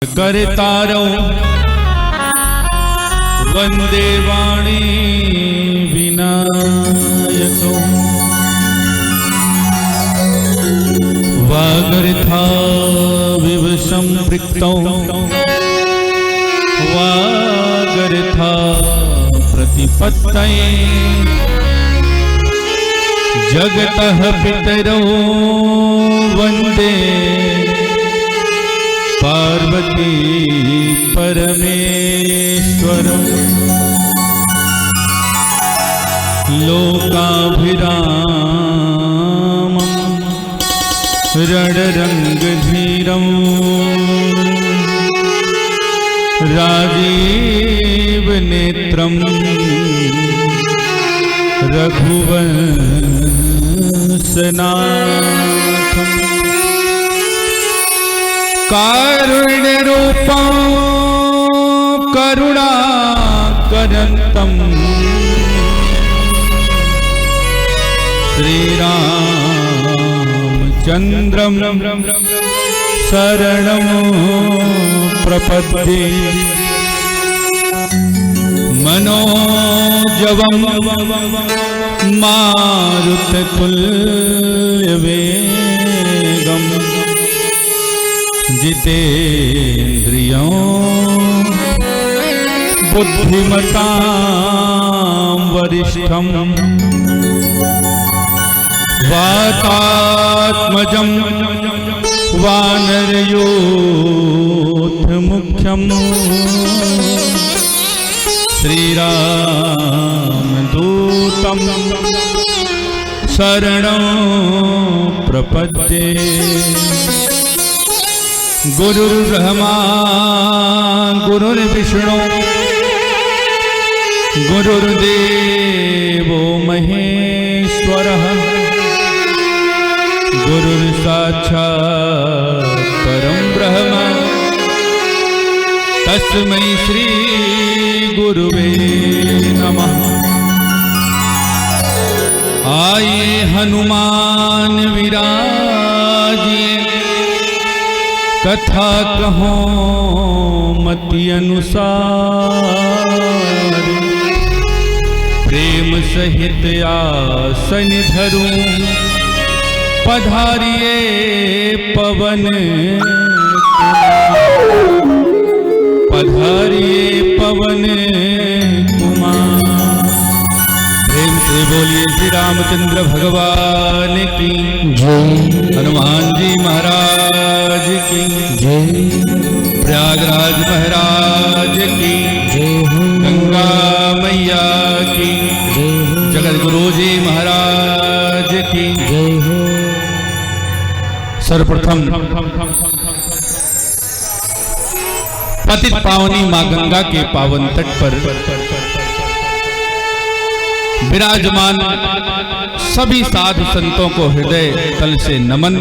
करतारो वंदे वाणी विनायको वागर्था विव संपृक्तौ वागर्था प्रतिपत्तये जगतः पितरो वंदे पार्वती परमेश्वरं लोकाभिरामं रणरंगधीरं राजीवनेत्रं रघुवंशनाथं कारुण्यरूपं करुणाकरन्तं श्रीरामचन्द्रं शरणं प्रपद्ये मनोजवं मारुततुल्यवेगम् जितेन्द्रियों बुद्धिमतां वरिष्ठं वातात्मजं वानरयोधमुख्यं श्रीरामदूतं शरणं प्रपद्ये गुरुर्ब्रह्मा गुरुर्विष्णु गुरुर्देवो महेश्वरः गुरुर्साक्षात् परं ब्रह्म तस्मै श्री गुरुवे नमः। आये हनुमान विराजिए कथा कहो मति अनुसार प्रेम सहित आसन धरूं पधारिए पवन पधारिए पवन कुमार। प्रेम से बोलिए श्री रामचंद्र भगवान की जय, हनुमान जी महाराज की जय, प्रयागराज महाराज की जय, गंगा मैया की जय, जगत गुरु जी महाराज की जय। सर्वप्रथम पतित पावनी मां गंगा के पावन तट पर विराजमान सभी साधु संतों को हृदय तल से नमन,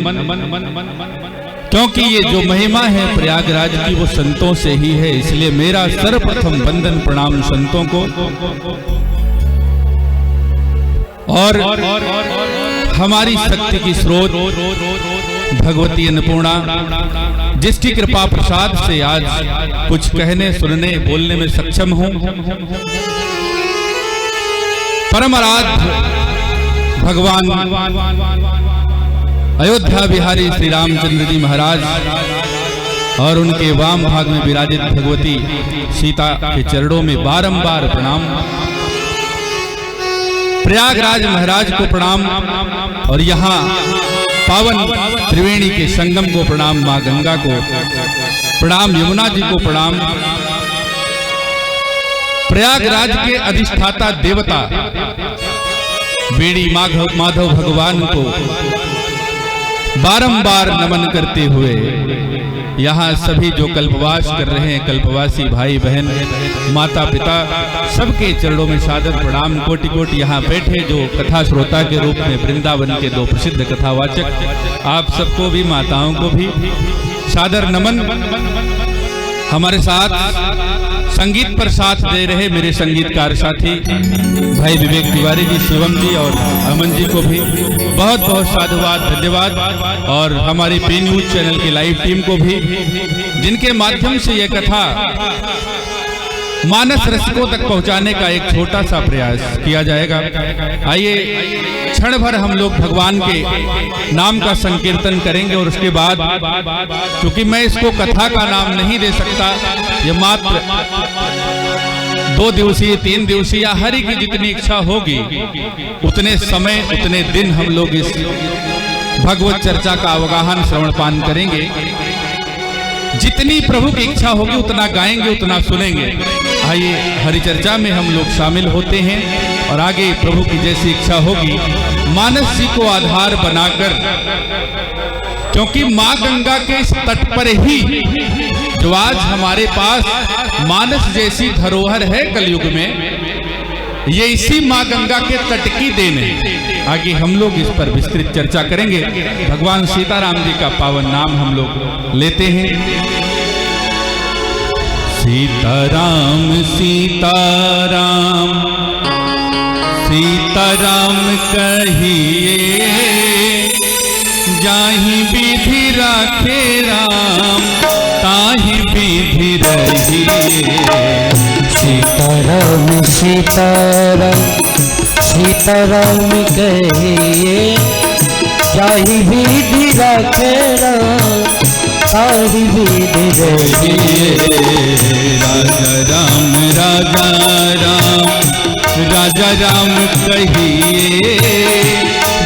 क्योंकि ये जो महिमा है प्रयागराज की वो संतों से ही है, इसलिए मेरा सर्वप्रथम वंदन प्रणाम संतों को। और हमारी शक्ति की स्रोत भगवती अन्नपूर्णा, जिसकी कृपा प्रसाद से आज कुछ कहने सुनने बोलने में सक्षम हूं, परम आराध्य भगवान अयोध्या बिहारी श्री रामचंद्र जी महाराज और उनके वाम भाग में विराजित भगवती सीता के चरणों में बारंबार प्रणाम। प्रयागराज महाराज को प्रणाम और यहाँ पावन त्रिवेणी के संगम को प्रणाम, मां गंगा को प्रणाम, यमुना जी को प्रणाम। प्रयागराज के अधिष्ठाता देवता बेड़ी माधव भगवान को बारंबार नमन करते हुए यहाँ सभी जो कल्पवास कर रहे हैं, कल्पवासी भाई बहन माता पिता, सबके चरणों में सादर प्रणाम कोटि कोटि। यहाँ बैठे जो कथा श्रोता के रूप में वृंदावन के दो प्रसिद्ध कथावाचक, आप सबको भी, माताओं को भी सादर नमन। हमारे साथ संगीत पर साथ दे रहे मेरे संगीतकार साथी भाई विवेक तिवारी जी, शिवम जी और अमन जी को भी बहुत बहुत साधुवाद, धन्यवाद। और हमारी पी न्यूज चैनल की लाइव टीम को भी, जिनके माध्यम से यह कथा मानस रसिकों तक पहुंचाने का एक छोटा सा प्रयास किया जाएगा। आइए क्षण भर हम लोग भगवान के नाम का संकीर्तन करेंगे और उसके बाद, क्योंकि मैं इसको कथा का नाम नहीं दे सकता, ये मात्र 2 दिवसीय 3 दिवसीय या हरि की जितनी इच्छा होगी उतने समय उतने दिन हम लोग इस भगवत चर्चा का अवगाहन श्रवण पान करेंगे। जितनी प्रभु की इच्छा होगी उतना गाएंगे, उतना सुनेंगे। आइए हरिचर्चा में हम लोग शामिल होते हैं और आगे प्रभु की जैसी इच्छा होगी मानस जी को आधार बनाकर, क्योंकि माँ गंगा के इस तट पर ही जो आज हमारे पास मानस जैसी धरोहर है कलयुग में, ये इसी माँ गंगा के तट की देन है। आगे हम लोग इस पर विस्तृत चर्चा करेंगे। भगवान सीताराम जी का पावन नाम हम लोग लेते हैं। सीताराम सीताराम सीताराम कहिए, जाहि विधि राखे राम ताहि विधि रहिए। सीताराम सीताराम सीताराम कहिए, जाहि विधि राखे राम ताहि विधि रहिए। राजा राम राजा राम कहिए,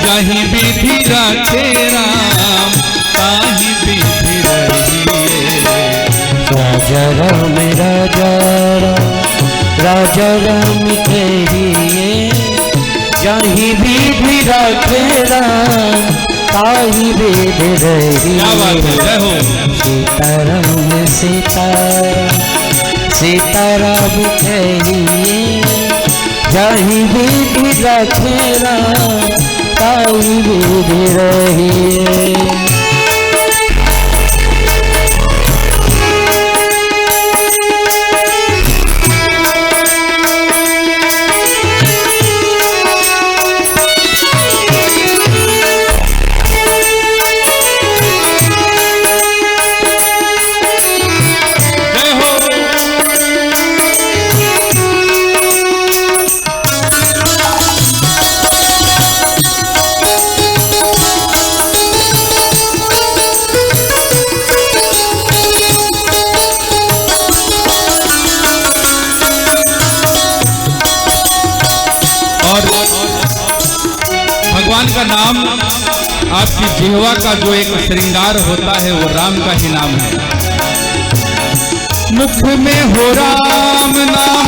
जाहि विधि राखे राम ताहि विधि रहिए। राजा राम राजा राम कहिए, जाहि विधि राखे राम ताहि विधि रहिए। क्या बात है, जय हो। सीताराम सीताराम सीताराम कहिए, जाहि विधि राखे राम ताहि विधि रहिए। भगवान का नाम, आपकी जिह्वा का जो एक श्रृंगार होता है वो राम का ही नाम है। मुख में हो राम नाम,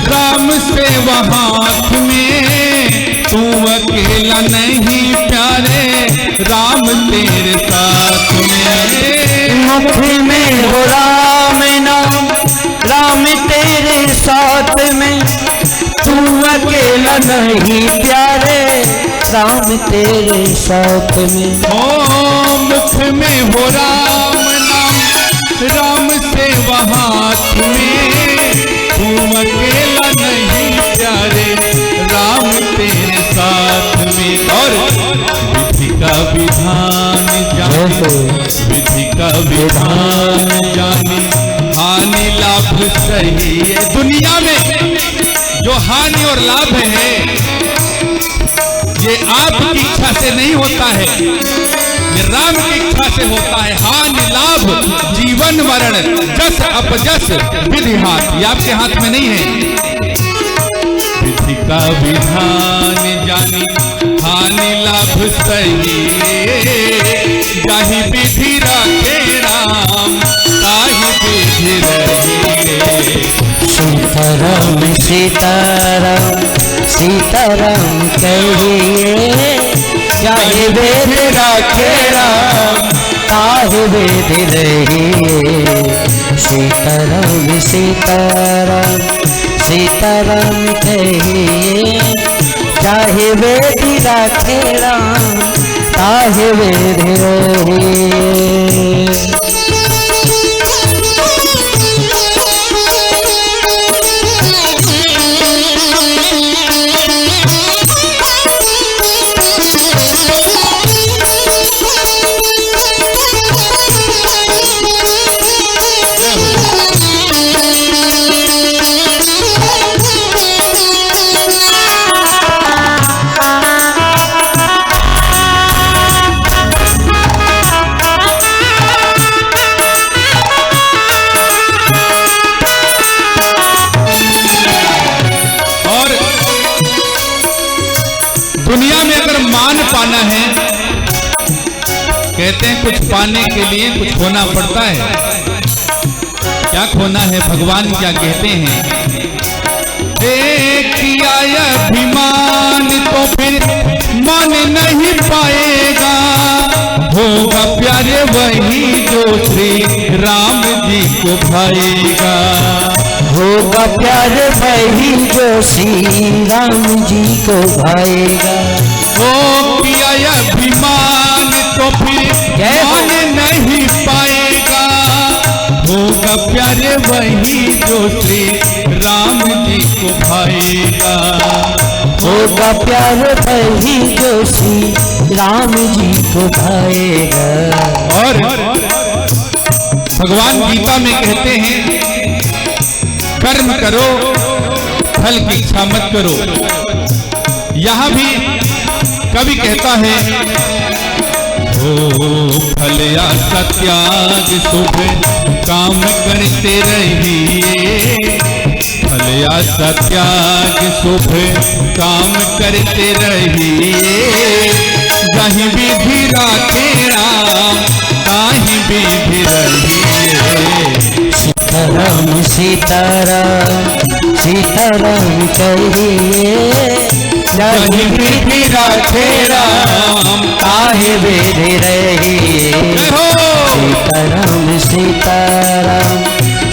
राम से हाथ में, तू अकेला नहीं प्यारे, राम तेरे साथ में। मुख में हो राम नाम, राम तेरे साथ में, तू अकेला नहीं प्यारे, राम तेरे साथ में। ओ मुख में हो राम नाम, राम से हाथ में, तू अकेला नहीं प्यारे, राम तेरे साथ में। और विधि का विधान जाने, विधि का विधान जाने, हानि लाभ सही है। दुनिया में जो हानि और लाभ है ये आपकी इच्छा से नहीं होता है, ये राम की इच्छा से होता है। हानि लाभ जीवन मरण, जस अपजस विधि हाथ, ये आपके हाथ में नहीं है। विधि का विधान जानी, हानि लाभ सही, जाहि विधि राखे राम ताहि विधि रहिए। सीताराम सीताराम सीताराम कहिए, जाहि विधि राखे राम ताहि विधि रहिए। सीताराम सीताराम सीताराम कहिए, जाहि विधि राखे राम ताहि विधि रहिए। कहते हैं कुछ पाने के लिए कुछ खोना पड़ता है। क्या खोना है? भगवान क्या कहते हैं? किया अभिमान तो फिर मान नहीं पाएगा, होगा प्यारे वही जो श्री राम जी को भाएगा। होगा प्यारे वही जो श्री राम जी को भाएगा। ओ किया अभिमान तो फिर मान नहीं पाएगा, होगा प्यारे वही जो श्री राम जी को भाएगा। होगा प्यारे वही जो श्री राम जी को भाएगा। और भगवान गीता में कहते हैं कर्म करो फल की इच्छा मत करो। यहां भी कवि कहता है ओ फल या सत्याग शुभ काम करते रहिए, फल या सत्याग शुभ काम करते रहिए। जहीं विधि राखे राम ताहीं विधि रहिए। सीताराम सीताराम सीताराम कहिए, जहीं विधि राखे राम ताहि विधि रहिए। सीताराम सीताराम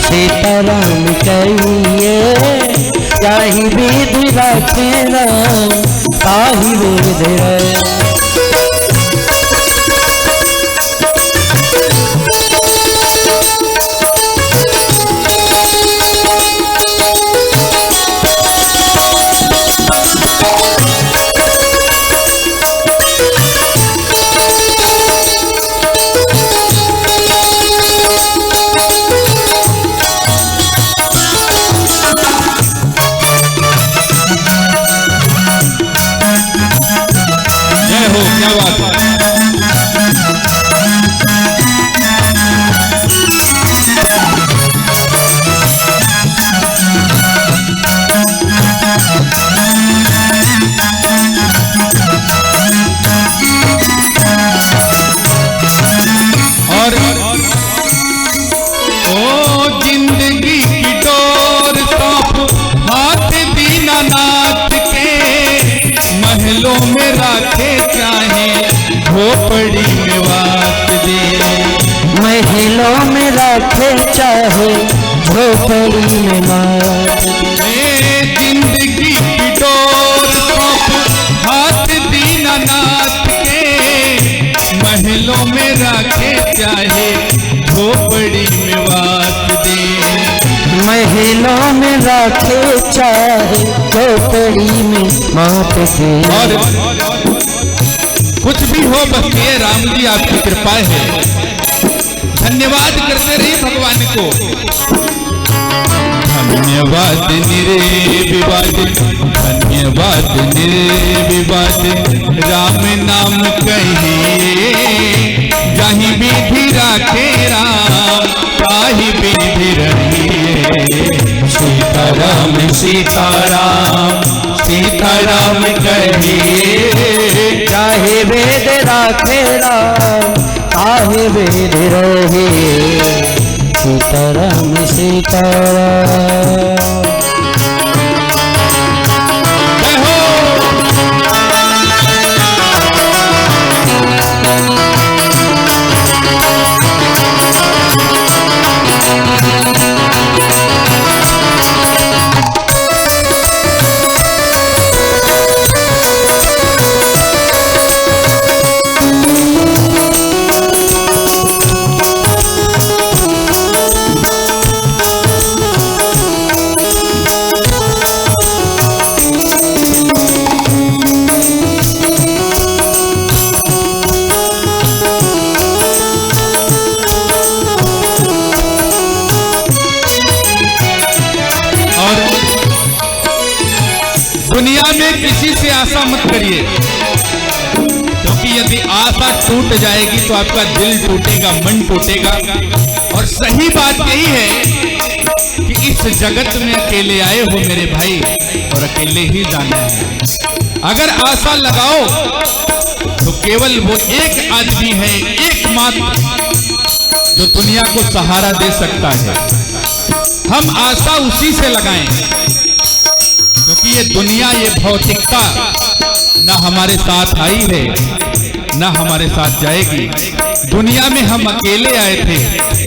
सीताराम कहिए, जहीं विधि राखे राम ताहि विधि रहिए। क्या बात है? और ओ जिंदगी की डोर सौंप हाथ दीनानाथ के, महलों में राखे चाहे झोपड़ी में वास दे। महलों में राखे चाहे झोपड़ी में वास दे। जिंदगी की डोर सौंप हाथ दीनानाथ के, महलों में राखे चाहे झोपड़ी में वास दे। महलों में राखे चाहे झोपड़ी में मात दे। और कुछ भी हो बस ये राम जी आपकी कृपा है। धन्यवाद करते रहिए भगवान को। धन्यवाद निर्विवाद, धन्यवाद निर्विवाद, राम नाम कहिए। जहीं विधि राखे राम ताहि विधि रहिए। सीताराम सीताराम सीताराम कहिए, चाहे वेद राखे राम ताहि वेद रहिए। सीताराम सीताराम। दुनिया में किसी से आशा मत करिए, क्योंकि यदि आशा टूट जाएगी तो आपका दिल टूटेगा, मन टूटेगा। और सही बात यही है कि इस जगत में अकेले आए हो मेरे भाई, और अकेले ही जाना है। अगर आशा लगाओ तो केवल वो एक आदमी है, एकमात्र जो दुनिया को सहारा दे सकता है। हम आशा उसी से लगाएं, क्योंकि ये दुनिया, ये भौतिकता ना हमारे साथ आई है, ना हमारे साथ जाएगी। दुनिया में हम अकेले आए थे,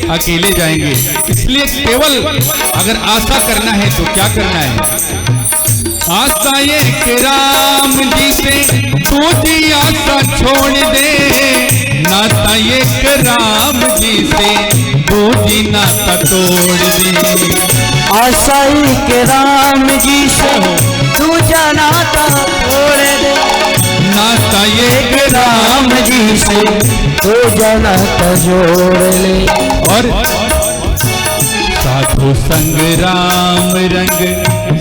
अकेले जाएंगे। इसलिए केवल अगर आशा करना है तो क्या करना है? आशा एक राम जी से दूसरी आशा छोड़ दे, नाता एक राम जी से दूसरी नाता तोड़ दे। आशा एक राम जी से दूजा नाता तोड़ दे, नाता एक राम जी से दूजा नाता जोड़ ले। और साधु संग राम रंग,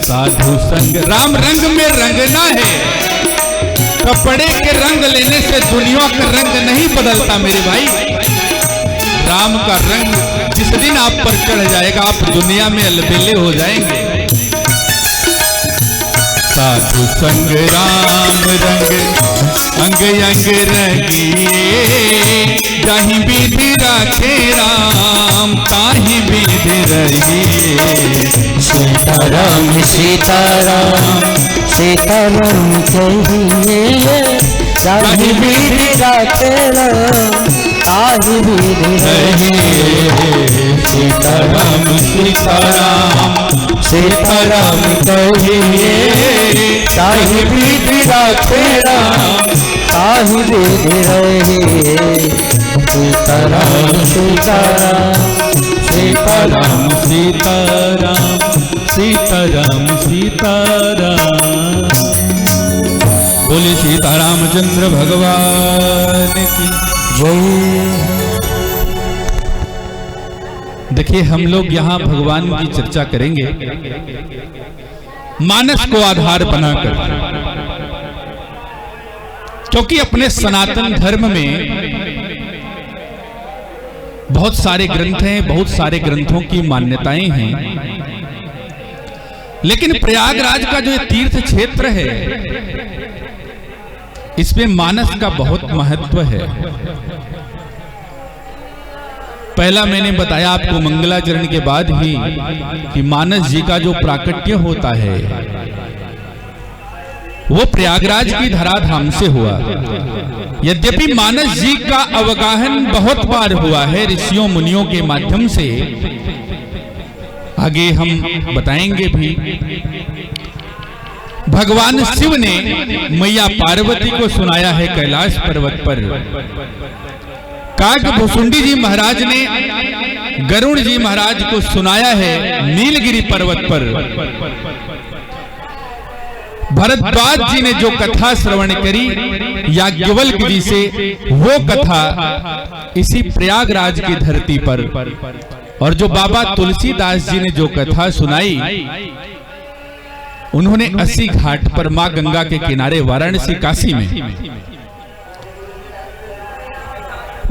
साधु संग राम रंग में रंगना है। कपड़े के रंग लेने से दुनिया का रंग नहीं बदलता मेरे भाई। राम का रंग जिस दिन आप पर चढ़ जाएगा, आप दुनिया में अलबेले हो जाएंगे। साधु संग राम रंग अंग अंग रंगिए, जाहि विधि राखे राम ताहि विधि रहिए। सीताराम सीताराम सीताराम कहिए, जाहि विधि राखे राम ताहि विधि रहिए। सीताराम सीताराम सीताराम कहिए, ताहि विधि राखे राम ताहि विधि रहिए। सीताराम सीताराम सीताराम सीताराम सीताराम सीताराम। बोले सीतारामचंद्र भगवान की जय। देखिए, हम लोग यहाँ भगवान की चर्चा करेंगे मानस को आधार बनाकर, क्योंकि अपने सनातन धर्म में बहुत सारे ग्रंथ हैं, बहुत सारे ग्रंथों की मान्यताएं हैं। लेकिन प्रयागराज का जो तीर्थ क्षेत्र है, इसमें मानस का बहुत महत्व है। पहला मैंने बताया आपको मंगलाचरण के बाद ही कि मानस जी का जो प्राकट्य होता है वो प्रयागराज की धराधाम से हुआ। यद्यपि मानस जी का अवगाहन बहुत बार हुआ है ऋषियों मुनियों के माध्यम से, आगे हम बताएंगे भी। भगवान शिव ने मैया पार्वती को सुनाया है कैलाश पर्वत पर। काकभुसुंडी जी महाराज ने गरुड़ जी महाराज को सुनाया है नीलगिरी पर्वत पर। भरद्वाज जी ने जो कथा श्रवण करी याज्ञवल्क्य जी से, वो कथा इसी प्रयागराज की धरती पर। और जो बाबा तुलसीदास जी ने जो कथा सुनाई, उन्होंने 80 घाट पर मां गंगा के किनारे वाराणसी काशी में।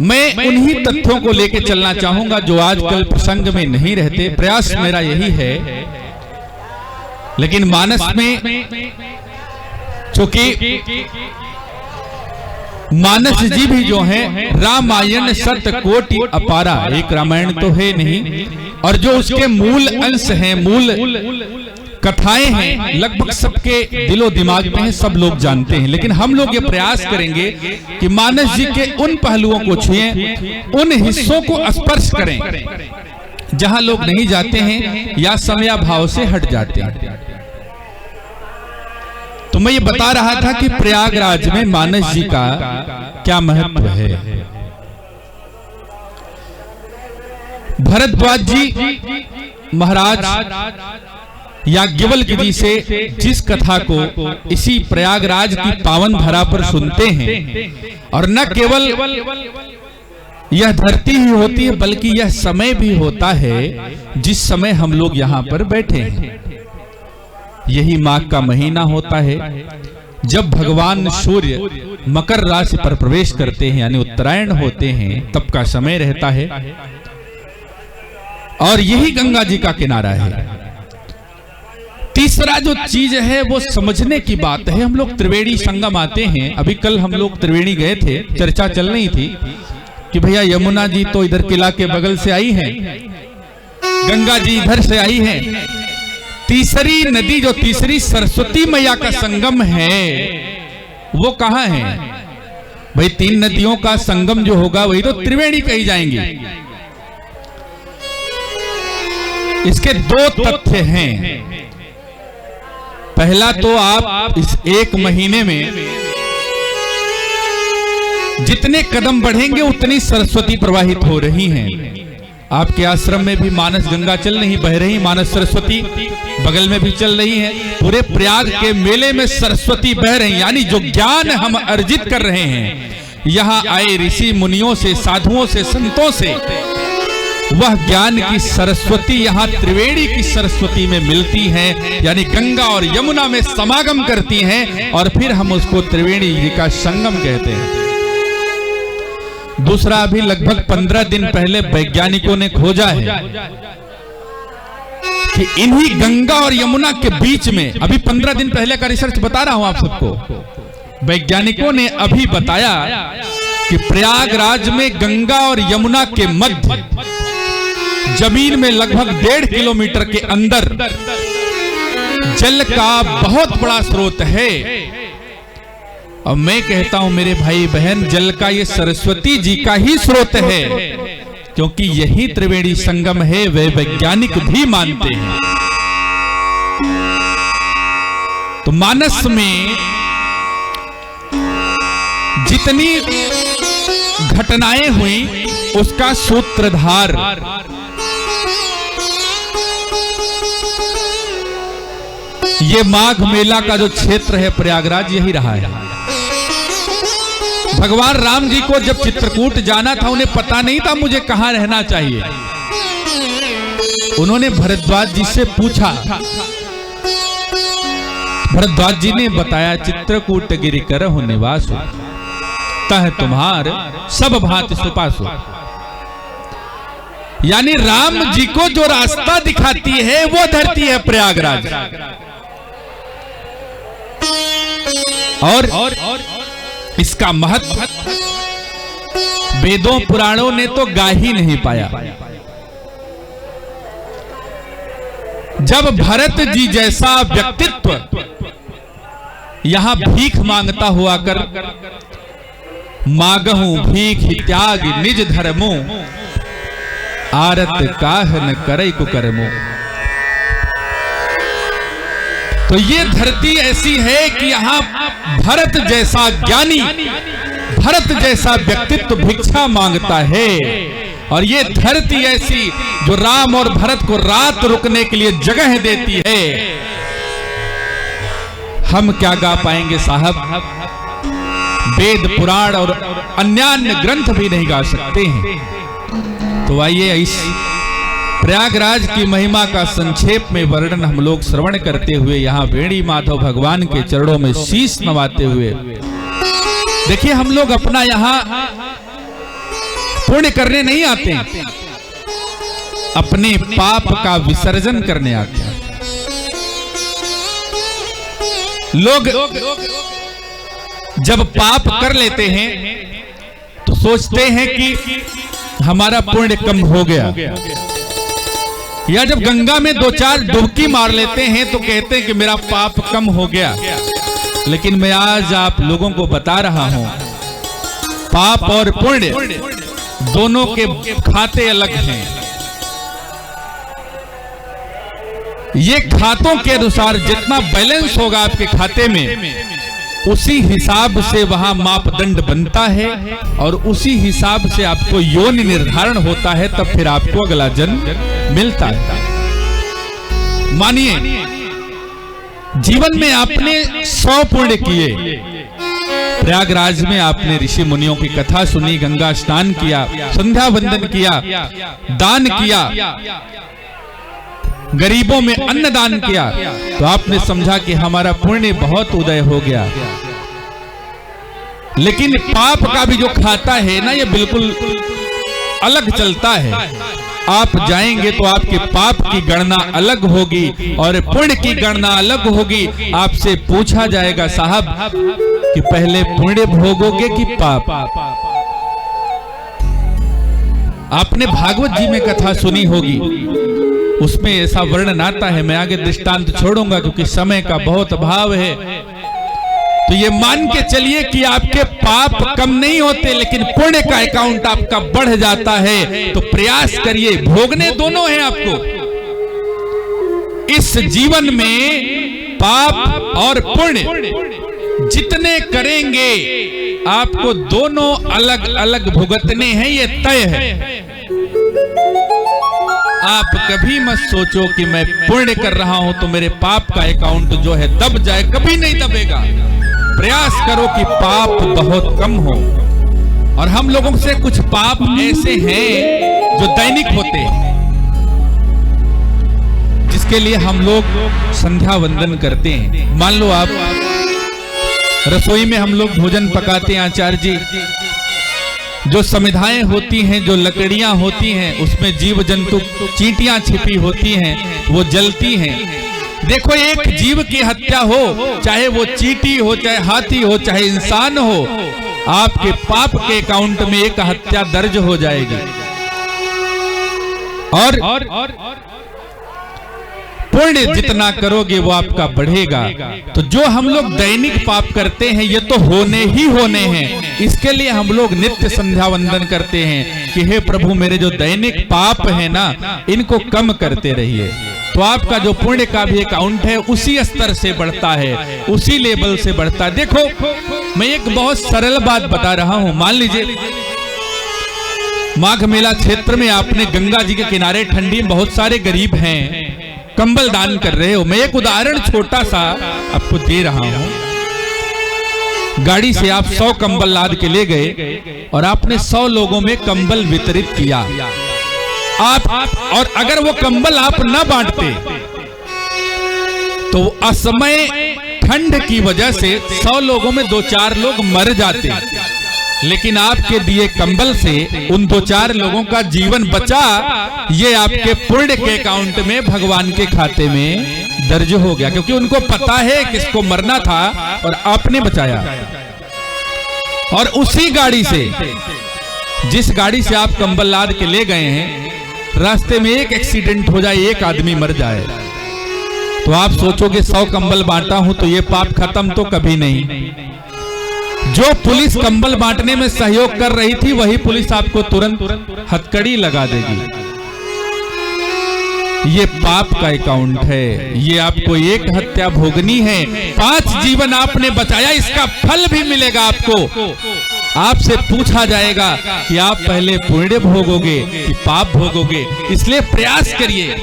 मैं उन्हीं तथ्यों को लेकर चलना चाहूंगा जो आजकल प्रसंग में नहीं रहते। प्रयास मेरा यही है। लेकिन मानस में, चूंकि मानस जी भी जो है रामायण शतकोटि अपारा, एक रामायण तो है नहीं, और जो उसके मूल अंश हैं, मूल कथाएं हैं, लगभग सबके दिलो दिमाग में है, सब लोग जानते हैं। लेकिन हम लोग ये प्रयास करेंगे कि मानस जी के उन पहलुओं को छुएं, उन हिस्सों को स्पर्श करें जहां लोग नहीं जाते हैं या समयाभाव से हट जाते हैं। तो मैं ये बता रहा था कि प्रयागराज में मानस जी का क्या महत्व है। भरद्वाज जी महाराज याज्ञवल्क्य जी से जिस कथा को इसी प्रयागराज की पावन धरा पर सुनते हैं, और न केवल यह धरती ही होती है बल्कि यह समय भी होता है जिस समय हम लोग यहाँ पर बैठे हैं। यही माघ का महीना होता है जब भगवान सूर्य मकर राशि पर प्रवेश करते हैं, यानी उत्तरायण होते हैं, तब का समय रहता है। और यही गंगा जी का किनारा है। 30 दूसरा जो चीज है वो समझने की बात है। हम लोग त्रिवेणी संगम आते हैं, अभी कल हम लोग त्रिवेणी गए थे, चर्चा चल रही थी कि भैया यमुना जी तो इधर किला के बगल से आई है, गंगा जी इधर से आई है, तीसरी नदी जो तीसरी सरस्वती मैया का संगम है वो कहाँ है? भाई 3 नदियों का संगम जो होगा वही तो त्रिवेणी कही जाएंगी। इसके 2 तथ्य हैं। पहला तो आप इस 1 महीने में जितने कदम बढ़ेंगे उतनी सरस्वती प्रवाहित हो रही हैं। आपके आश्रम में भी मानस गंगा चल रही, बह रही मानस सरस्वती, बगल में भी चल रही है। पूरे प्रयाग के मेले में सरस्वती बह रही, यानी जो ज्ञान हम अर्जित कर रहे हैं यहाँ आए ऋषि मुनियों से, साधुओं से, संतों से, वह ज्ञान की सरस्वती यहाँ त्रिवेणी की सरस्वती में मिलती है, यानी गंगा और यमुना में समागम करती हैं और फिर हम उसको त्रिवेणी जी का संगम कहते हैं। दूसरा, अभी लगभग 15 दिन पहले वैज्ञानिकों ने खोजा है कि इन्हीं गंगा और यमुना के बीच में, अभी 15 दिन पहले का रिसर्च बता रहा हूं आप सबको, वैज्ञानिकों ने अभी बताया कि प्रयागराज में गंगा और यमुना के मध्य जमीन में लगभग 1.5 किलोमीटर के अंदर जल का बहुत बड़ा स्रोत है। और मैं कहता हूं मेरे भाई बहन, जल का ये सरस्वती जी का ही स्रोत है, क्योंकि यही त्रिवेणी संगम है, वे वैज्ञानिक भी मानते हैं। तो मानस में जितनी घटनाएं हुई उसका सूत्रधार ये माघ मेला का जो क्षेत्र है प्रयागराज, यही रहा है। भगवान राम जी को जब चित्रकूट जाना था, उन्हें पता नहीं था मुझे कहां रहना चाहिए। उन्होंने भरद्वाज जी से पूछा, भरद्वाज जी ने बताया चित्रकूट गिरि करहु निवासु, तह तुम्हार सब भांति सुपासु। यानी राम जी को जो रास्ता दिखाती है वो धरती है प्रयागराज। और इसका महत्व वेदों पुराणों ने तो गा ही नहीं पाया। जब भरत जी जैसा व्यक्तित्व यहां भीख मांगता हुआ कर, मागहूं भीख त्याग निज धर्मो, आरत काहन करई कुकर्मो। तो ये धरती ऐसी है कि यहां भरत जैसा ज्ञानी, भरत जैसा व्यक्तित्व भिक्षा मांगता है। और ये धरती ऐसी जो राम और भरत को रात रुकने के लिए जगह देती है। हम क्या गा पाएंगे साहब, वेद पुराण और अन्य ग्रंथ भी नहीं गा सकते हैं। तो आइए इस प्रयागराज की महिमा का संक्षेप में वर्णन हम लोग श्रवण करते हुए यहाँ वेणी माधव भगवान के चरणों में शीश नवाते हुए, देखिए हम लोग अपना यहाँ पुण्य करने नहीं आते, अपने पाप का विसर्जन करने आते हैं। लोग जब पाप कर लेते हैं तो सोचते हैं कि हमारा पुण्य कम हो गया, या जब गंगा में 2-4 डुबकी मार लेते हैं तो कहते हैं कि मेरा पाप कम हो गया। लेकिन मैं आज आप लोगों को बता रहा हूं, पाप और पुण्य दोनों के खाते अलग हैं। ये खातों के अनुसार जितना बैलेंस होगा आपके खाते में, उसी हिसाब से वहां मापदंड बनता है और उसी हिसाब से आपको योनि निर्धारण होता है, तब फिर आपको अगला जन्म मिलता है। मानिए जीवन में आपने 100 पुण्य किए, प्रयागराज में आपने ऋषि मुनियों की कथा सुनी, गंगा स्नान किया, संध्या वंदन किया, दान किया, गरीबों में अन्न दान किया, तो आपने समझा कि हमारा पुण्य बहुत उदय हो गया। लेकिन पाप का भी जो खाता है ना, ये बिल्कुल अलग चलता है। आप जाएंगे तो आपके पाप की गणना अलग होगी और पुण्य की गणना अलग होगी। आपसे पूछा जाएगा साहब कि पहले पुण्य भोगोगे कि पाप। आपने भागवत जी में कथा सुनी होगी, उसमें ऐसा वर्णन आता है। मैं आगे दृष्टांत छोड़ूंगा क्योंकि समय का बहुत अभाव है। तो ये मान के चलिए कि आपके पाप कम नहीं होते, लेकिन पुण्य का अकाउंट आपका बढ़ जाता है। तो प्रयास करिए, भोगने दोनों हैं आपको। इस जीवन में पाप और पुण्य जितने करेंगे आपको दोनों अलग अलग भुगतने हैं, ये तय है। आप कभी मत सोचो कि मैं पुण्य कर रहा हूं तो मेरे पाप का अकाउंट जो है दब जाए, कभी नहीं दबेगा। प्रयास करो कि पाप बहुत कम हो। और हम लोगों से कुछ पाप ऐसे हैं जो दैनिक होते हैं, जिसके लिए हम लोग संध्या वंदन करते हैं। मान लो आप रसोई में हम लोग भोजन पकाते हैं, आचार्य जी, जो समिधाएं होती हैं, जो लकड़ियां होती हैं, उसमें जीव जंतु चींटियां छिपी होती हैं, वो जलती हैं। देखो, एक जीव की हत्या हो, चाहे वो चींटी हो, चाहे हाथी हो, चाहे इंसान हो, आपके पाप के अकाउंट में एक हत्या दर्ज हो जाएगी। और पुण्य जितना करोगे वो आपका बढ़ेगा। तो जो हम लोग दैनिक पाप करते हैं ये तो होने ही होने हैं। इसके लिए हम लोग नित्य संध्या वंदन करते हैं कि हे प्रभु, मेरे जो दैनिक पाप है ना, इनको कम करते रहिए। तो आपका जो पुण्य का भी अकाउंट है उसी स्तर से बढ़ता है, उसी लेवल से बढ़ता है। देखो, मैं एक बहुत सरल बात बता रहा हूं। मान लीजिए माघ मेला क्षेत्र में आपने गंगा जी के किनारे ठंडी में बहुत सारे गरीब हैं, कंबल दान कर रहे हो। मैं एक उदाहरण छोटा सा आपको दे रहा हूं। गाड़ी से आप 100 कंबल लाद के ले गए और आपने 100 लोगों में कंबल वितरित किया। आप और अगर वो कंबल आप न बांटते तो असमय ठंड की वजह से 100 लोगों में 2-4 लोग मर जाते। लेकिन आपके दिए कंबल से उन 2-4 लोगों का जीवन बचा। ये आपके पुण्य के अकाउंट में, भगवान के खाते में दर्ज हो गया, क्योंकि उनको पता है किसको मरना था और आपने बचाया। और उसी गाड़ी से, जिस गाड़ी से आप कंबल लाद के ले गए हैं, रास्ते में एक एक्सीडेंट हो जाए, एक आदमी मर जाए, तो आप सोचोगे 100 कंबल बांटा हूं तो ये पाप खत्म, तो कभी नहीं। जो पुलिस कंबल बांटने में सहयोग कर रही थी, वही पुलिस आपको तुरंत हथकड़ी लगा देगी। ये पाप का अकाउंट है। ये आपको एक हत्या भोगनी है, 5 जीवन आपने बचाया, इसका फल भी मिलेगा आपको। आपसे पूछा जाएगा कि आप पहले पुण्य भोगोगे कि पाप भोगोगे। इसलिए प्रयास करिए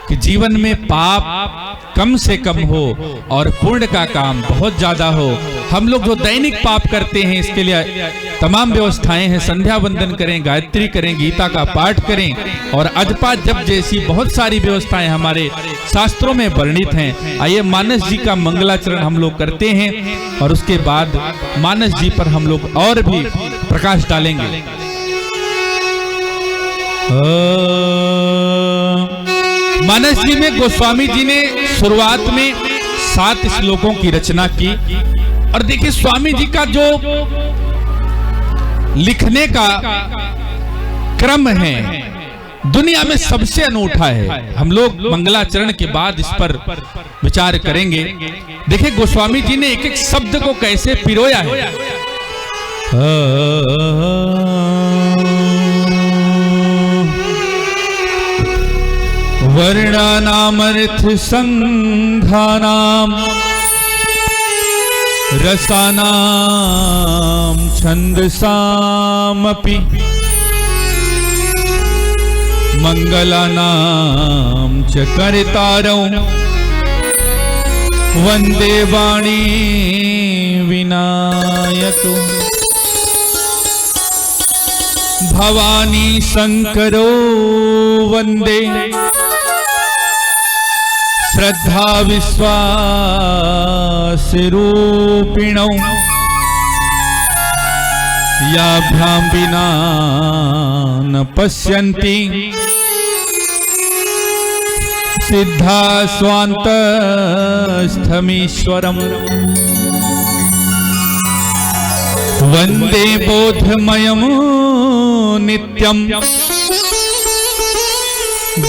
कि जीवन में पाप कम से कम हो और पुण्य का काम बहुत ज्यादा हो। हम लोग जो दैनिक पाप करते हैं, इसके लिए तमाम व्यवस्थाएं हैं। संध्या वंदन करें, गायत्री करें, गीता का पाठ करें और अजपा जप जैसी बहुत सारी व्यवस्थाएं हमारे शास्त्रों में वर्णित हैं। आइए मानस जी का मंगलाचरण हम लोग करते हैं और उसके बाद मानस जी पर हम लोग और भी प्रकाश डालेंगे। मानस जी में गोस्वामी जी ने शुरुआत में 7 श्लोकों की रचना की। और देखिए, स्वामी जी का जो लिखने का क्रम है दुनिया में सबसे अनूठा है। हम लोग मंगलाचरण के बाद इस पर विचार करेंगे। देखिए गोस्वामी जी ने एक एक शब्द को कैसे पिरोया है। वर्णानामर्थ संघानाम रसानाम छंदसामपि मंगलानाम च कर्तारौ वंदे वाणी विनायको भवानी शंकरो वंदे श्रद्धा विश्वास रूपिणौ याभ्यां विना न पश्यन्ति सिद्धा स्वान्तस्थमीश्वरम् वन्दे बोधमयं नित्यं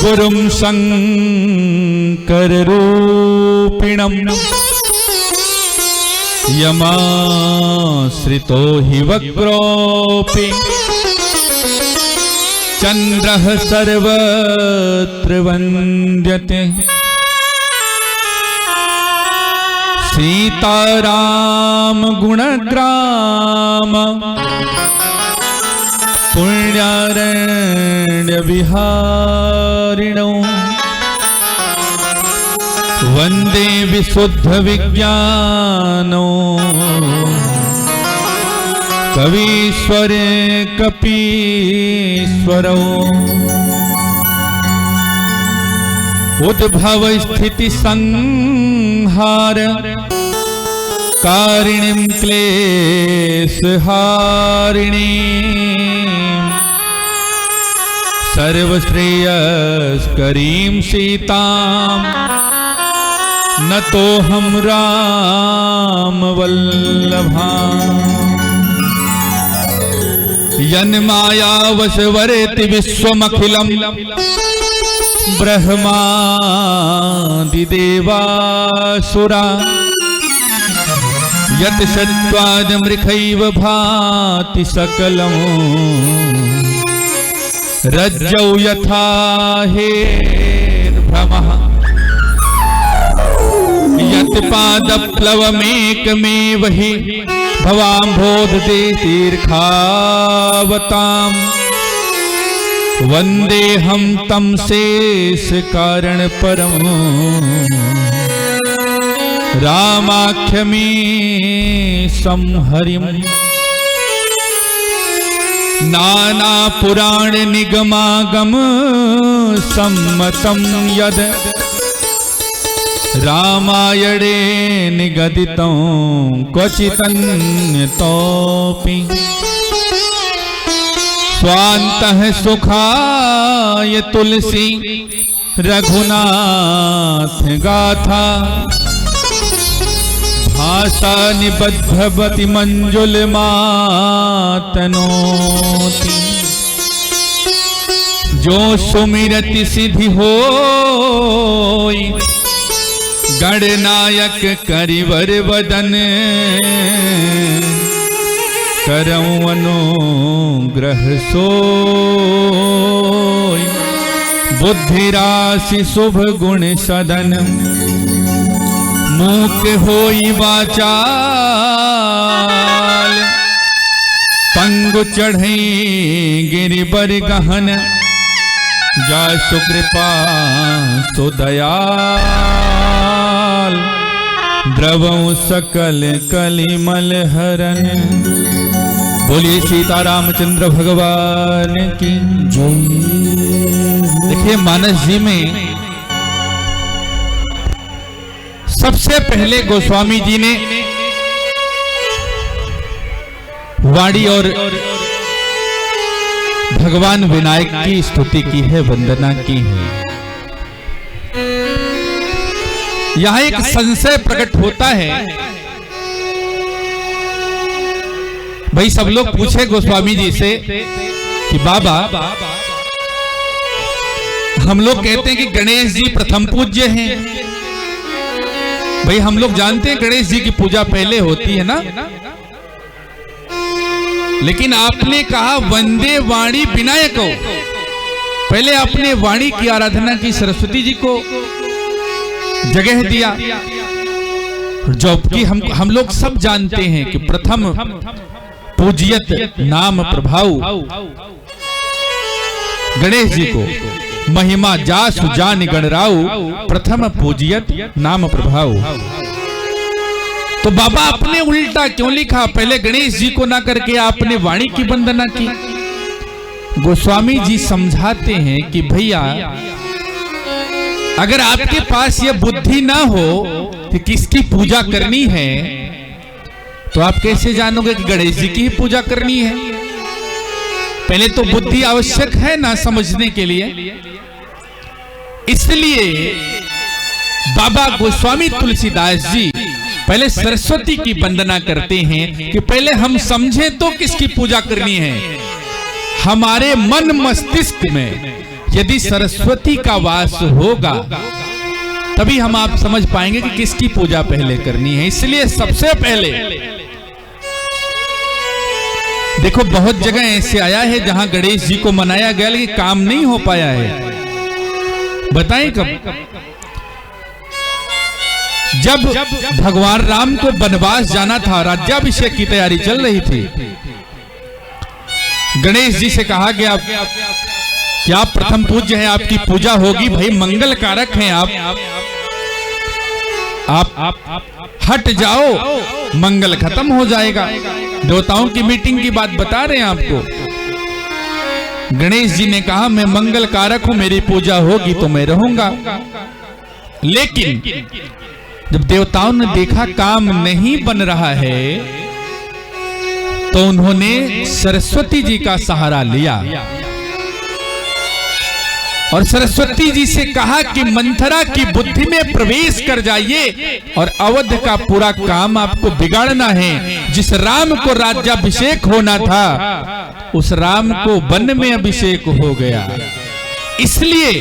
गुरुं शङ्कररूपिणम् यमाश्रितो हि वक्रोऽपि चन्द्रः सर्वत्र वन्द्यते सीताराम गुणग्राम पुण्यारण्य विहारिणो वन्दे विशुद्ध विज्ञानो कवीश्वर कपीश्वरो उद्भव स्थिति संहार कारिणीं क्लेशहारिणीं सर्वश्रेयस्करीं सीतां नतोऽहं रामवल्लभाम् यन्मायावशवर्ति विश्वमखिलं ब्रह्मादिदेवासुरा यत् सत्त्वादमृखैव भाति सकलं रज्जौ यथा हेर्भ्रमः यत् पादप्लवमेकमेव हि भवाम्भोधदेशीर्घावताम् वन्देऽहं तं शेषकारणपरम् रामाख्यमीशं हरिम् नानापुराणनिगमागम सम्मतं यद् रामायणे निगदितं क्वचिदन्यतोऽपि स्वान्तः सुखाय तुलसी रघुनाथ गाथा भाषा निबद्धवति मंजुलमातनोति जो सुमिरति सिद्धि होई गणनायक करिवर वदन करऊं अनुग्रह सोई बुद्धि राशि शुभ गुण सदन मूक होई वाचाल पंगु चढ़ई गिरिबर गहन जा सुकृपा सुदयाल द्रवं सकल कलिमल हरन। बोलिए सीतारामचंद्र भगवान की जय। देखिए मानस जी में सबसे पहले गोस्वामी जी ने वाणी और भगवान विनायक की स्तुति की है, वंदना की है। यहां एक संशय प्रकट होता है। भाई सब लोग पूछे गोस्वामी जी से कि बाबा हम लोग कहते हैं कि गणेश जी प्रथम पूज्य हैं। भाई हम लोग जानते हैं गणेश जी की पूजा पहले होती है ना, लेकिन आपने कहा वंदे वाणी विनायको, पहले आपने वाणी की आराधना की, सरस्वती जी को जगह दिया। जबकि हम लोग सब जानते हैं कि प्रथम पूज्यत नाम प्रभाव गणेश जी को, महिमा जासु जान गणराउ, प्रथम पूज्यत नाम प्रभाव। तो बाबा आपने उल्टा क्यों लिखा? पहले गणेश जी को ना करके आपने वाणी की वंदना की। गोस्वामी जी समझाते हैं कि भैया अगर आपके पास यह बुद्धि ना हो कि किसकी पूजा करनी है, तो आप कैसे जानोगे कि गणेश जी की ही पूजा करनी है? पहले तो बुद्धि आवश्यक है ना समझने के लिए। इसलिए बाबा गोस्वामी तुलसीदास जी पहले सरस्वती की वंदना करते हैं कि पहले हम समझें तो किसकी पूजा करनी है। हमारे मन मस्तिष्क में यदि सरस्वती का वास होगा तभी हम आप समझ पाएंगे कि किसकी पूजा पहले करनी है। इसलिए सबसे पहले देखो, बहुत जगह ऐसे आया है जहां गणेश जी को मनाया गया लेकिन काम नहीं हो पाया है। बताएं कब? जब भगवान राम को वनवास जाना था, राज्याभिषेक की तैयारी चल रही थी, गणेश जी से कहा गया कि आप प्रथम पूज्य हैं, आपकी पूजा होगी, भाई मंगल कारक हैं आप हट जाओ, मंगल खत्म हो जाएगा। देवताओं की मीटिंग की बात बता रहे हैं आपको। गणेश जी ने कहा मैं मंगल कारक हूं, मेरी पूजा होगी तो मैं रहूंगा। लेकिन जब देवताओं ने देखा काम नहीं बन रहा है तो उन्होंने सरस्वती जी का सहारा लिया और सरस्वती जी से कहा कि मंथरा की बुद्धि में प्रवेश कर जाइए और अवध का पूरा काम आपको बिगाड़ना है। जिस राम को राज्याभिषेक होना था उस राम को वन में अभिषेक हो गया। इसलिए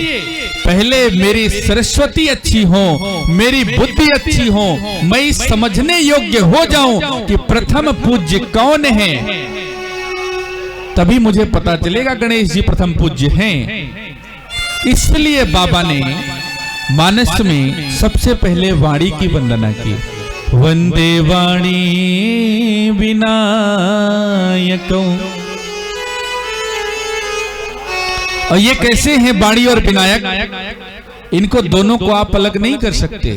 पहले मेरी सरस्वती अच्छी हो, मेरी बुद्धि अच्छी हो, मैं समझने योग्य हो जाऊं कि प्रथम पूज्य कौन है, तभी मुझे पता चलेगा गणेश जी प्रथम पूज्य हैं। इसलिए बाबा ने मानस में सबसे पहले वाणी की वंदना की। वंदे वाणी विनायकौ। और ये कैसे हैं वाणी और विनायक? इनको दोनों को आप अलग नहीं कर सकते,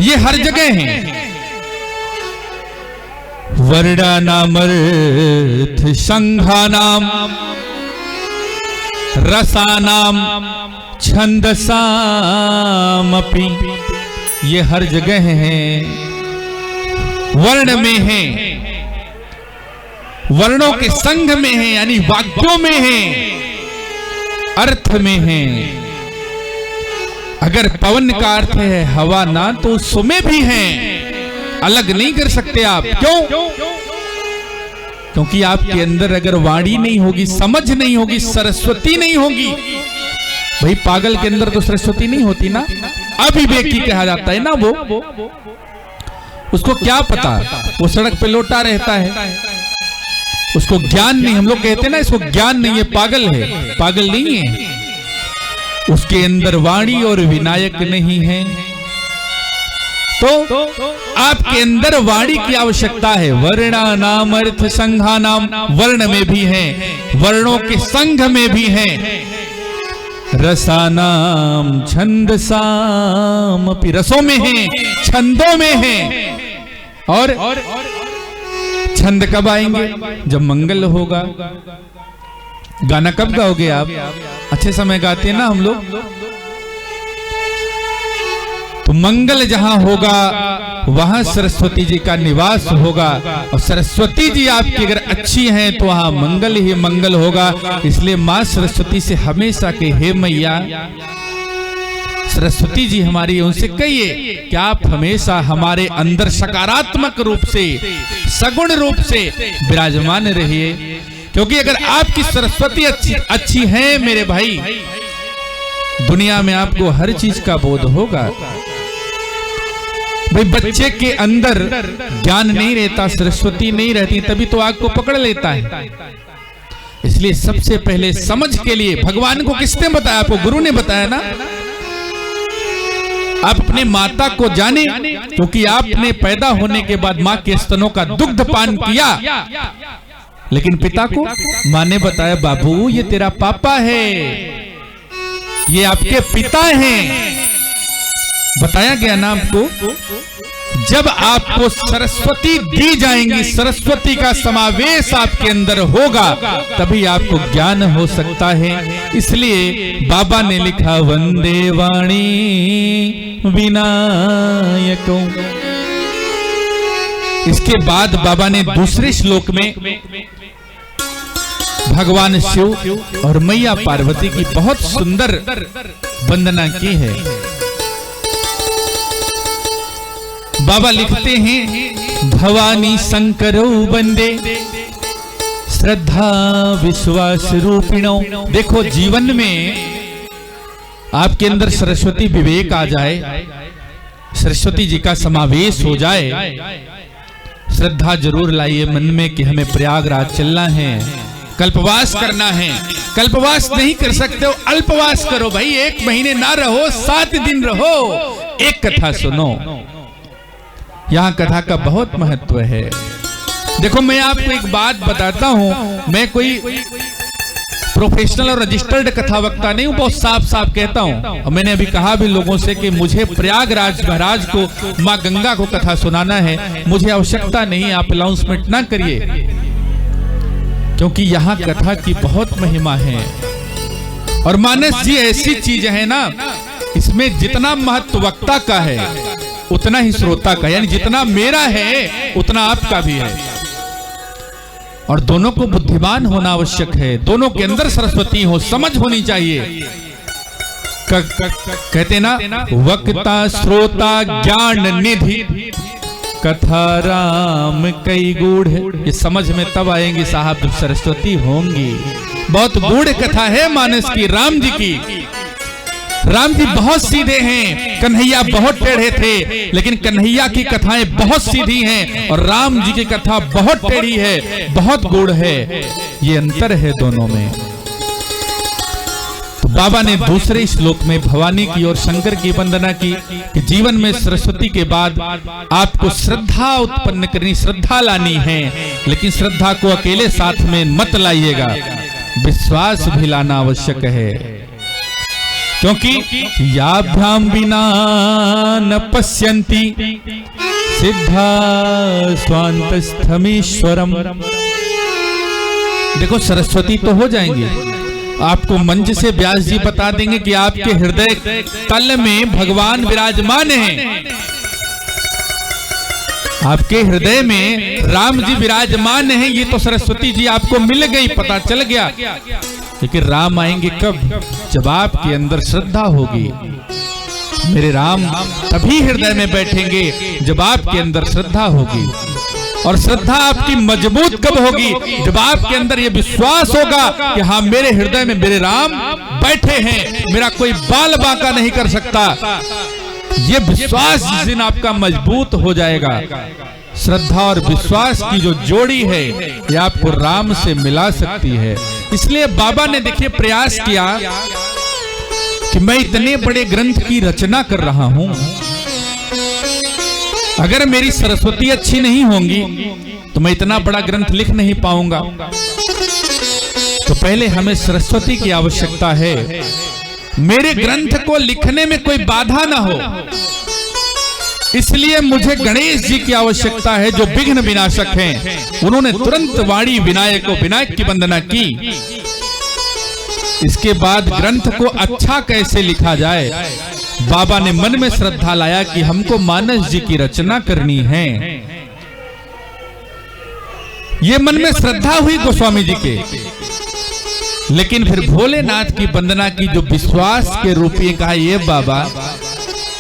ये हर जगह हैं। वर्णानामर्थ संघानाम रसानाम छंदसामपि, ये हर जगह हैं। वर्ण में हैं, वर्णों के संघ में हैं, यानी वाक्यों में हैं, अर्थ में हैं। अगर पवन का अर्थ है हवा ना, तो उसमें भी हैं, अलग नहीं कर सकते आप। क्यों? क्योंकि आपके अंदर अगर वाणी नहीं होगी, समझ नहीं होगी, सरस्वती नहीं होगी, भाई पागल के अंदर तो सरस्वती नहीं होती ना, अविवेकी कहा जाता है ना वो। उसको क्या पता, वो सड़क पे लौटा रहता है, उसको ज्ञान नहीं। हम लोग कहते हैं ना इसको ज्ञान नहीं है, पागल है। पागल नहीं है, उसके अंदर वाणी और विनायक नहीं है। तो आपके अंदर वाणी की आवश्यकता है। वर्णानाम अर्थ संघानाम, वर्ण में भी हैं, वर्णों के संघ में भी हैं। रसानाम छंदसाम, रसों में हैं, छंदों में हैं। और छंद कब आएंगे? जब मंगल होगा। गाना कब गाओगे आप? अच्छे समय गाते हैं ना हम लोग। तो मंगल जहां होगा वहां सरस्वती जी का निवास होगा, और सरस्वती जी आपकी अगर अच्छी हैं तो वहां मंगल ही मंगल होगा। इसलिए मां सरस्वती से हमेशा के हे मैया सरस्वती जी हमारी, उनसे कहिए कि आप हमेशा हमारे अंदर सकारात्मक रूप से, सगुण रूप से विराजमान रहिए। क्योंकि अगर आपकी सरस्वती अच्छी है मेरे भाई, दुनिया में आपको हर चीज का बोध होगा। भाई बच्चे के अंदर ज्ञान नहीं रहता, सरस्वती नहीं रहती, तभी तो आग को पकड़ लेता है। इसलिए सबसे पहले समझ के लिए भगवान को किसने बताया? आपको गुरु ने बताया ना। आप अपने माता को जाने, क्योंकि आपने पैदा होने के बाद मां के स्तनों का दुग्ध पान किया। लेकिन पिता को मां ने बताया, बाबू ये तेरा पापा है, ये आपके पिता हैं। बताया गया ना आपको। जब आपको सरस्वती दी जाएंगी, सरस्वती का समावेश आपके अंदर होगा, तभी आपको ज्ञान हो सकता है। इसलिए बाबा ने लिखा वंदे वाणी विनायको। इसके बाद बाबा ने दूसरे श्लोक में भगवान शिव और मैया पार्वती की बहुत सुंदर वंदना की है। बाबा लिखते हैं, भवानी शंकरो वंदे श्रद्धा विश्वास रूपिणो। देखो, जीवन में आपके अंदर सरस्वती विवेक आ जाए, सरस्वती जी का समावेश हो जाए, श्रद्धा जरूर लाइए मन में कि हमें प्रयागराज चलना है, कल्पवास करना है। कल्पवास नहीं कर सकते हो, अल्पवास करो भाई। 1 महीने ना रहो, 7 दिन रहो, एक कथा सुनो। यहां कथा का बहुत महत्व है। देखो, मैं आपको एक बात बताता हूं, मैं कोई प्रोफेशनल और रजिस्टर्ड कथा वक्ता नहीं हूं, बहुत साफ साफ कहता हूं। और मैंने अभी कहा भी लोगों से कि मुझे प्रयागराज महाराज को, मां गंगा को कथा सुनाना है, मुझे आवश्यकता नहीं, आप अनाउंसमेंट ना करिए, क्योंकि यहाँ कथा की बहुत महिमा है। और मानस जी ऐसी चीज है ना, इसमें जितना महत्व वक्ता का है उतना ही श्रोता का, यानी जितना मेरा है उतना आपका भी है। और दोनों को बुद्धिमान होना आवश्यक है, दोनों के अंदर सरस्वती हो, समझ होनी चाहिए। कहते ना, वक्ता श्रोता ज्ञान निधि कथा राम कई गूढ़। ये समझ में तब आएंगी साहब जब सरस्वती होंगी। बहुत गूढ़ कथा है मानस की, राम जी की। राम जी बहुत सीधे हैं, कन्हैया बहुत टेढ़े थे, लेकिन कन्हैया की कथाएं बहुत सीधी हैं और राम जी की कथा बहुत टेढ़ी है, बहुत गूढ़ है। ये अंतर है दोनों में। तो बाबा ने दूसरे श्लोक में भवानी की और शंकर की वंदना की कि जीवन में सरस्वती के बाद आपको श्रद्धा उत्पन्न करनी, श्रद्धा लानी है, लेकिन श्रद्धा को अकेले साथ में मत लाइएगा, विश्वास भी लाना आवश्यक है। क्योंकि याभ्याम विना न पश्यन्ति सिद्धा स्वांतस्थमीश्वरम। देखो, सरस्वती तो हो जाएंगे, आपको मंच से व्यास जी बता देंगे कि आपके हृदय तल में भगवान विराजमान हैं, आपके हृदय में राम जी विराजमान हैं। ये तो सरस्वती जी आपको मिल गई, पता चल गया। लेकिन राम आएंगे कब? जब आपके अंदर श्रद्धा होगी। मेरे राम तभी हृदय में बैठेंगे जब आपके अंदर श्रद्धा होगी। और श्रद्धा आपकी मजबूत कब होगी? जब आपके अंदर ये विश्वास होगा कि हाँ, मेरे हृदय में मेरे राम बैठे हैं, मेरा कोई बाल बांका नहीं कर सकता। ये विश्वास जिस दिन आपका मजबूत हो जाएगा, श्रद्धा और विश्वास की जो जोड़ी है ये आपको राम से मिला सकती है। इसलिए बाबा ने देखिए प्रयास किया कि मैं इतने बड़े ग्रंथ की रचना कर रहा हूं, अगर मेरी सरस्वती अच्छी नहीं होंगी तो मैं इतना बड़ा ग्रंथ लिख नहीं पाऊंगा। तो पहले हमें सरस्वती की आवश्यकता है, मेरे ग्रंथ को लिखने में कोई बाधा ना हो। इसलिए मुझे गणेश जी की आवश्यकता है जो विघ्न विनाशक हैं। उन्होंने तुरंत वाणी विनायक को, विनायक की वंदना की। इसके बाद ग्रंथ को अच्छा कैसे लिखा जाए, बाबा ने मन में श्रद्धा लाया कि हमको मानस जी की रचना करनी है। ये मन में श्रद्धा हुई गोस्वामी जी के। लेकिन फिर भोलेनाथ की वंदना की, जो विश्वास के रूप में कहा, ये बाबा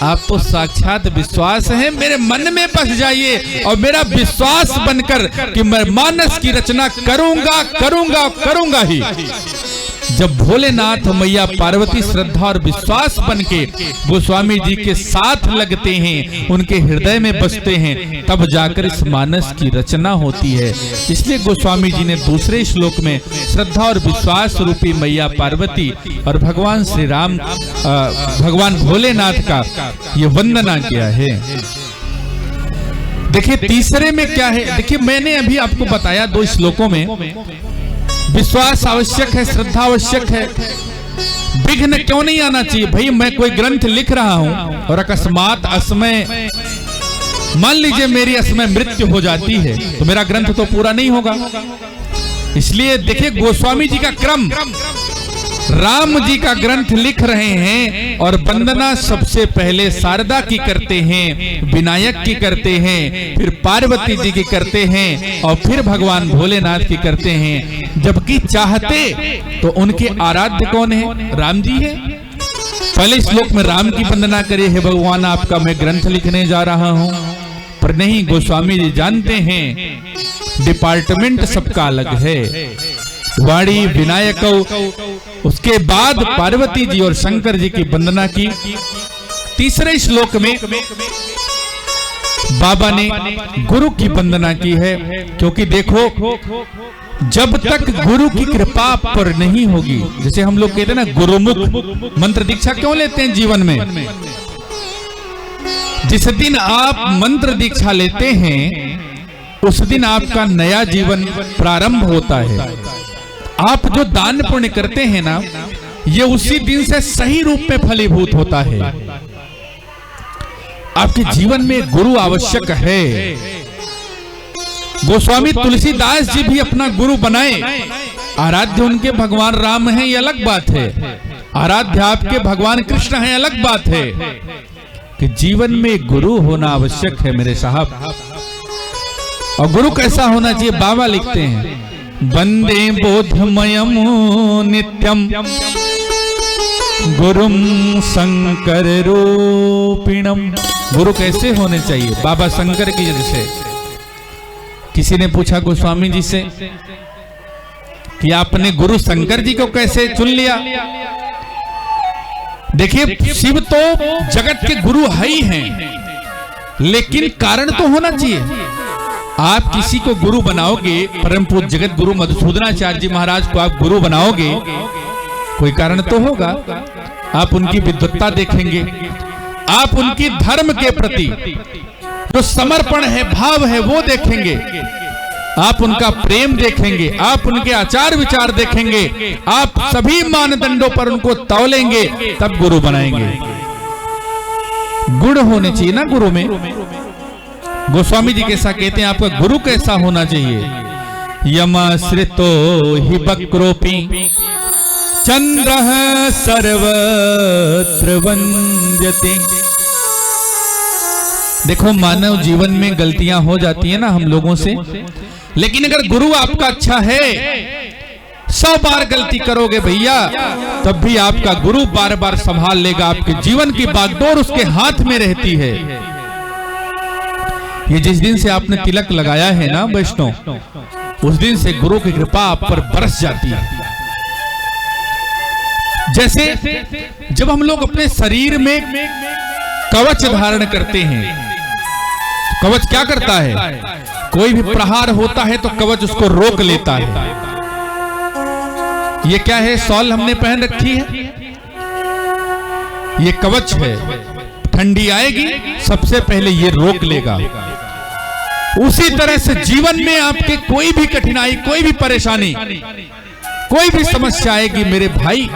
आप तो साक्षात विश्वास हैं, मेरे मन में बस जाइए और मेरा विश्वास बनकर कि मैं मानस की रचना करूंगा करूंगा करूंगा ही। जब भोलेनाथ मैया पार्वती श्रद्धा और विश्वास बनके गोस्वामी जी के साथ लगते हैं, उनके हृदय में बसते हैं, तब जाकर इस मानस की रचना होती है। इसलिए गोस्वामी जी ने दूसरे श्लोक में श्रद्धा और विश्वास रूपी मैया पार्वती और भगवान श्री राम, भगवान भोलेनाथ का ये वंदना किया है। देखिए तीसरे में क्या है, देखिए मैंने अभी आपको बताया 2 श्लोकों में विश्वास आवश्यक है, श्रद्धा आवश्यक है। विघ्न क्यों नहीं आना चाहिए? भाई मैं कोई ग्रंथ लिख रहा हूं और अकस्मात असमय, मान लीजिए मेरी असमय मृत्यु हो जाती है तो मेरा ग्रंथ तो पूरा नहीं होगा। इसलिए देखिए गोस्वामी जी का क्रम, राम जी का ग्रंथ लिख रहे हैं और वंदना सबसे पहले शारदा की करते हैं, विनायक की करते हैं, फिर पार्वती जी की करते हैं और फिर भगवान भोलेनाथ की करते हैं। जबकि चाहते तो उनके आराध्य कौन है? राम जी है। पहले श्लोक में राम की वंदना करिए, हे भगवान आपका मैं ग्रंथ लिखने जा रहा हूं। पर नहीं, गोस्वामी जी जानते हैं डिपार्टमेंट सबका अलग है। वाणी विनायक, उसके बाद पार्वती जी और शंकर जी की वंदना की। तीसरे श्लोक में बाबा ने गुरु की वंदना की है, क्योंकि देखो जब तक गुरु की कृपा पर नहीं होगी, जैसे हम लोग कहते हैं ना गुरुमुख मंत्र दीक्षा क्यों लेते हैं जीवन में, जिस दिन आप मंत्र दीक्षा लेते हैं उस दिन आपका नया जीवन प्रारंभ होता है। आप जो दान पुण्य करते हैं ना, ये उसी दिन से सही रूप में फलीभूत होता है। आपके जीवन में गुरु आवश्यक है। गोस्वामी तुलसीदास जी भी अपना गुरु बनाए। आराध्य उनके भगवान राम हैं, ये अलग बात है। आराध्य आपके भगवान कृष्ण हैं, अलग बात है। कि जीवन में गुरु होना आवश्यक है मेरे साहब। और गुरु कैसा होना चाहिए? बाबा लिखते हैं, वंदे बोधमयम नित्यम गुरुम शंकर रूपिणम। गुरु कैसे होने चाहिए? बाबा शंकर की जैसे। किसी ने पूछा गोस्वामी जी से कि आपने गुरु शंकर जी को कैसे चुन लिया? देखिए, शिव तो जगत के गुरु है ही हैं, लेकिन कारण तो होना चाहिए। आप किसी को गुरु बनाओगे, परम पूज्य जगत गुरु मधुसूदनाचार्य जी महाराज को आप गुरु बनाओगे, कोई कारण तो होगा। आप उनकी विद्वत्ता देखेंगे, आप उनकी धर्म के प्रति जो समर्पण है, भाव है, वो देखेंगे, आप उनका प्रेम देखेंगे, आप उनके आचार विचार देखेंगे, आप सभी मानदंडों पर उनको तौलेंगे, तब गुरु बनाएंगे। गुण होने चाहिए ना गुरु में। गोस्वामी जी कैसा कहते हैं, आपका गुरु कैसा होना चाहिए? यमाश्रितो हि वक्रोपि चंद्रः सर्वत्र वंद्यते। देखो, मानव जीवन में गलतियां हो जाती है ना हम लोगों से, लेकिन अगर गुरु आपका अच्छा है, 100 बार गलती करोगे भैया, तब भी आपका गुरु बार बार संभाल लेगा। आपके जीवन की बागडोर उसके हाथ में रहती है। ये जिस दिन से आपने तिलक लगाया है ना वैष्णव, उस दिन से गुरु की कृपा आप पर बरस जाती है। जैसे जब हम लोग अपने शरीर में कवच धारण करते हैं, कवच क्या करता है? कोई भी प्रहार होता है तो कवच उसको रोक लेता है। ये क्या है? शॉल हमने पहन रखी है, ये कवच है। ठंडी आएगी, सबसे पहले ये रोक लेगा। उसी तरह से जीवन में आपके कोई भी कठिनाई, कोई भी परेशानी, कोई भी समस्या आएगी मेरे भाई,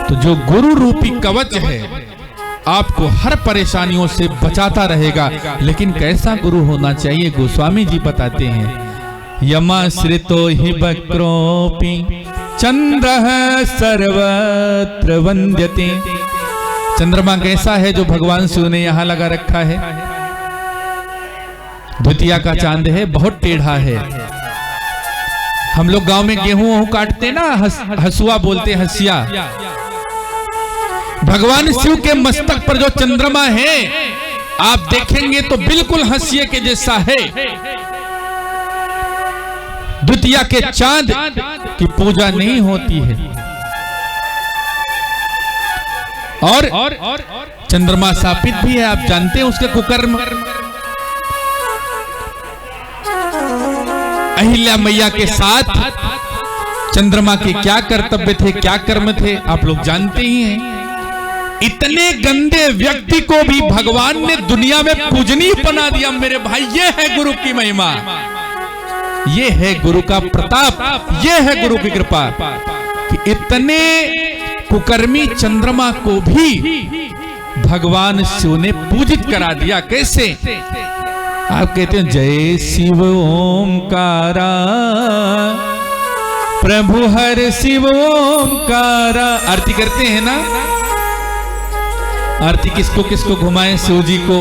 तो जो गुरु रूपी कवच है आपको हर परेशानियों से बचाता रहेगा। लेकिन कैसा गुरु होना चाहिए? गोस्वामी जी बताते हैं, यमाश्रितो हि वक्रोपि चंद्रः सर्वत्र वंद्यते। चंद्रमा कैसा है जो भगवान शिव ने यहां लगा रखा है? द्वितीया का चांद है, बहुत टेढ़ा है। हम लोग गांव में गेहूं काटते ना, हसुआ बोलते, हसिया। भगवान शिव के मस्तक पर जो चंद्रमा है, आप देखेंगे तो बिल्कुल हंसिए के जैसा है। द्वितीया के चांद की पूजा नहीं होती है। और चंद्रमा शापित भी है, आप जानते हैं उसके कुकर्म। अहिल्या मैया के साथ चंद्रमा के क्या कर्तव्य थे, क्या कर्म थे, आप लोग जानते ही हैं। इतने गंदे व्यक्ति को भी भगवान ने दुनिया में पूजनीय बना दिया मेरे भाई। ये है गुरु की महिमा, ये है गुरु का प्रताप, ये है गुरु की कृपा कि इतने कुकर्मी चंद्रमा को भी भगवान शिव ने पूजित करा दिया। कैसे? आप कहते हैं जय शिव ओमकारा प्रभु हर शिव ओंकारा। आरती करते हैं ना, आरती किसको किसको घुमाए, शिव जी को।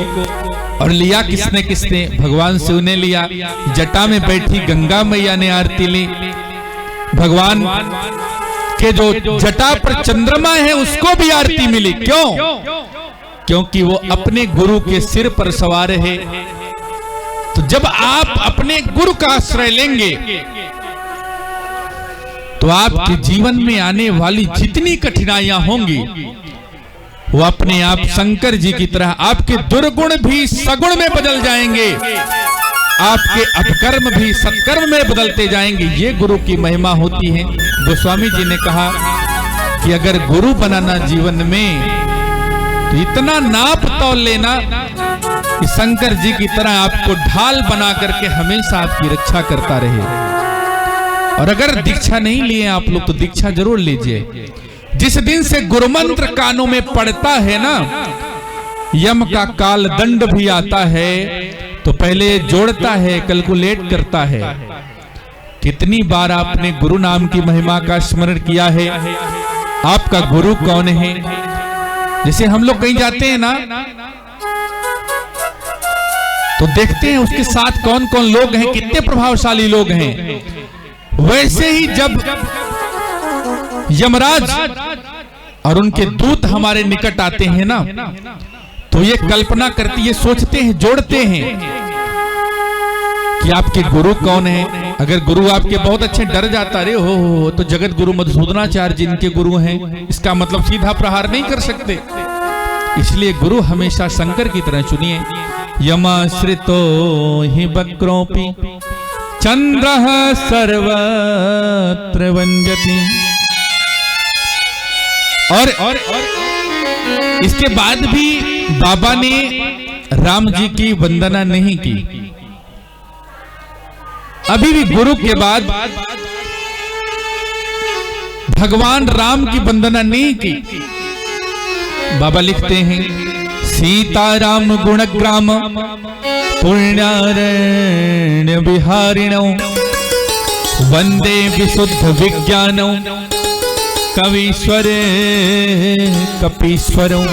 और लिया किसने किसने, भगवान शिव ने लिया। जटा में बैठी गंगा मैया ने आरती ली। भगवान के जो जटा पर चंद्रमा है उसको भी आरती मिली। क्यों? क्योंकि वो अपने गुरु के सिर पर सवार है। तो जब आप अपने गुरु का आश्रय लेंगे तो आपके जीवन में आने वाली जितनी कठिनाइयां होंगी वो अपने आप शंकर जी की तरह आपके दुर्गुण भी सगुण में बदल जाएंगे, आपके अपकर्म भी सत्कर्म में बदलते जाएंगे। ये गुरु की महिमा होती है। गोस्वामी जी ने कहा कि अगर गुरु बनाना जीवन में तो इतना नाप तौल लेना कि शंकर जी की तरह आपको ढाल बना करके हमेशा आपकी रक्षा करता रहे। और अगर दीक्षा नहीं लिए आप लोग तो दीक्षा जरूर लीजिए। जिस दिन से गुरुमंत्र कानों में पड़ता है ना, यम का काल दंड भी आता है तो पहले जोड़ता है, कैलकुलेट करता है। कितनी बार आपने गुरु नाम की महिमा का स्मरण किया है, आपका गुरु कौन है। जैसे हम लोग कहीं जाते हैं ना तो देखते हैं उसके साथ कौन कौन लोग हैं, कितने प्रभावशाली लोग हैं। वैसे ही जब यमराज और उनके दूत हमारे निकट आते हैं ना तो ये कल्पना करते, ये सोचते हैं, जोड़ते हैं कि आपके गुरु कौन है। अगर गुरु आपके बहुत अच्छे डर जाता रे हो तो जगत गुरु मधुसूदनाचार्य जिनके गुरु हैं, इसका मतलब सीधा प्रहार नहीं कर सकते। इसलिए गुरु हमेशा शंकर की तरह चुनिए। यमाश्रितो हि वक्रोपि चंद्रः सर्वत्र वंजति। और इसके बाद भी बाबा ने राम जी की वंदना नहीं की। अभी भी गुरु के बाद भगवान राम की वंदना नहीं की। बाबा लिखते हैं सीताराम गुणग्राम पुण्यारण्य विहारिणौ वंदे विशुद्ध विज्ञानौ कवीश्वर कपीश्वरों।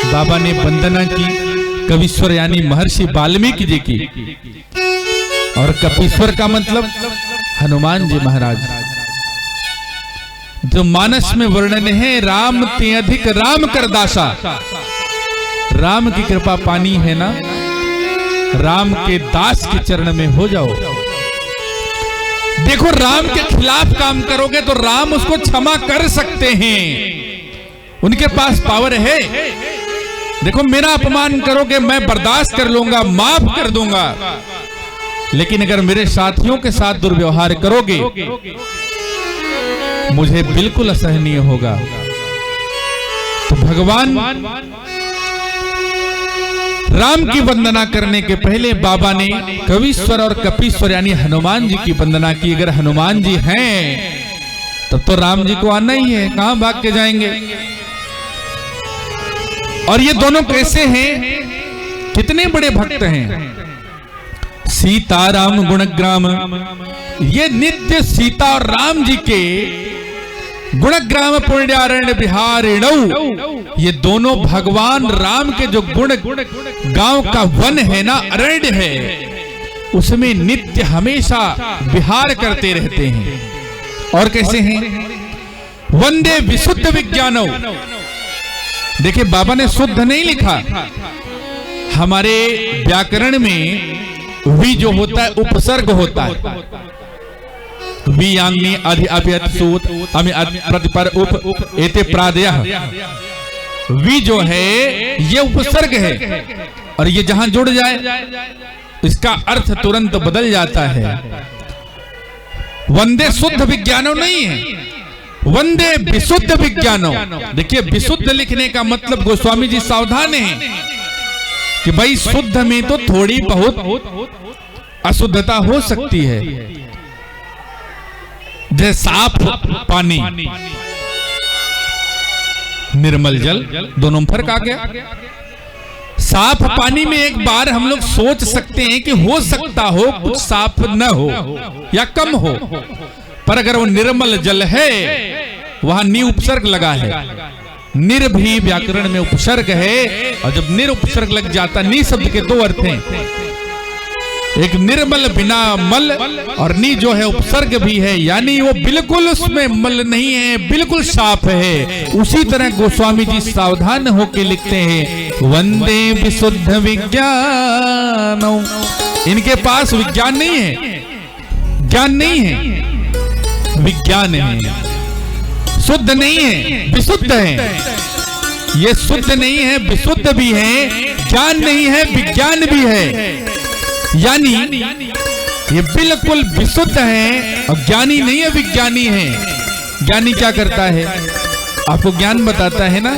बाबा ने वंदना की कवीश्वर यानी महर्षि वाल्मीकि जी की, और कपीश्वर का मतलब हनुमान जी महाराज। जो मानस में वर्णन है राम ते अधिक राम कर दासा। राम की कृपा पानी है ना, राम के दास के चरण में हो जाओ। देखो राम के खिलाफ काम करोगे तो राम उसको क्षमा कर सकते हैं, उनके पास पावर है। देखो मेरा अपमान करोगे मैं बर्दाश्त कर लूंगा, माफ कर दूंगा, लेकिन अगर मेरे साथियों के साथ दुर्व्यवहार करोगे मुझे बिल्कुल असहनीय होगा। तो भगवान राम की वंदना करने के पहले बाबा ने कवीश्वर और कपीश्वर यानी हनुमान जी की वंदना की। अगर हनुमान जी हैं तब तो राम जी को आना ही है, कहां भाग के जाएंगे। और ये दोनों कैसे हैं, कितने बड़े भक्त हैं। सीताराम गुणग्राम, ये नित्य सीता और राम जी के गुणग्राम पुण्यारण्य विहारिणौ, ये दोनों भगवान राम के जो गुण गांव का वन है ना, अरण्य है, उसमें नित्य हमेशा विहार करते रहते हैं। और कैसे हैं, वंदे विशुद्ध विज्ञानौ। देखिए बाबा ने शुद्ध नहीं लिखा, हमारे व्याकरण में वी जो होता है उपसर्ग होता है। वियांगनी अधि अभ्यत सूत अमि प्रतिपर उप एते प्रादयः। वी जो है ये उपसर्ग है, और ये जहां जुड़ जाए इसका अर्थ तुरंत बदल जाता है। वंदे शुद्ध विज्ञानो नहीं है, वंदे विशुद्ध विज्ञानो। देखिए विशुद्ध लिखने का मतलब गोस्वामी जी सावधान हैं कि भाई शुद्ध में तो थोड़ी बहुत अशुद्धता हो सकती है। जैसे साफ पानी निर्मल जल, दोनों में फर्क आ गया। साफ पानी में एक बार हम लोग सोच सकते हैं कि हो सकता हो कुछ साफ न हो या कम हो, पर अगर वो निर्मल जल है, वहां नि उपसर्ग लगा है, निर भी व्याकरण में उपसर्ग है, और जब निर उपसर्ग लग जाता, नि शब्द के दो अर्थ हैं, एक निर्मल बिना मल, और नी जो है उपसर्ग भी है, यानी वो बिल्कुल उसमें मल नहीं है, बिल्कुल साफ है। उसी तरह गोस्वामी जी सावधान होके लिखते हैं, वंदे विशुद्ध विज्ञान। इनके पास विज्ञान नहीं है, ज्ञान नहीं है, विज्ञान है, शुद्ध नहीं है, विशुद्ध है। ये शुद्ध नहीं है, विशुद्ध भी है, ज्ञान नहीं है, विज्ञान भी है, यानी ये बिल्कुल विशुद्ध है और ज्ञानी नहीं है, विज्ञानी है। ज्ञानी क्या करता है? आपको ज्ञान बताता है ना,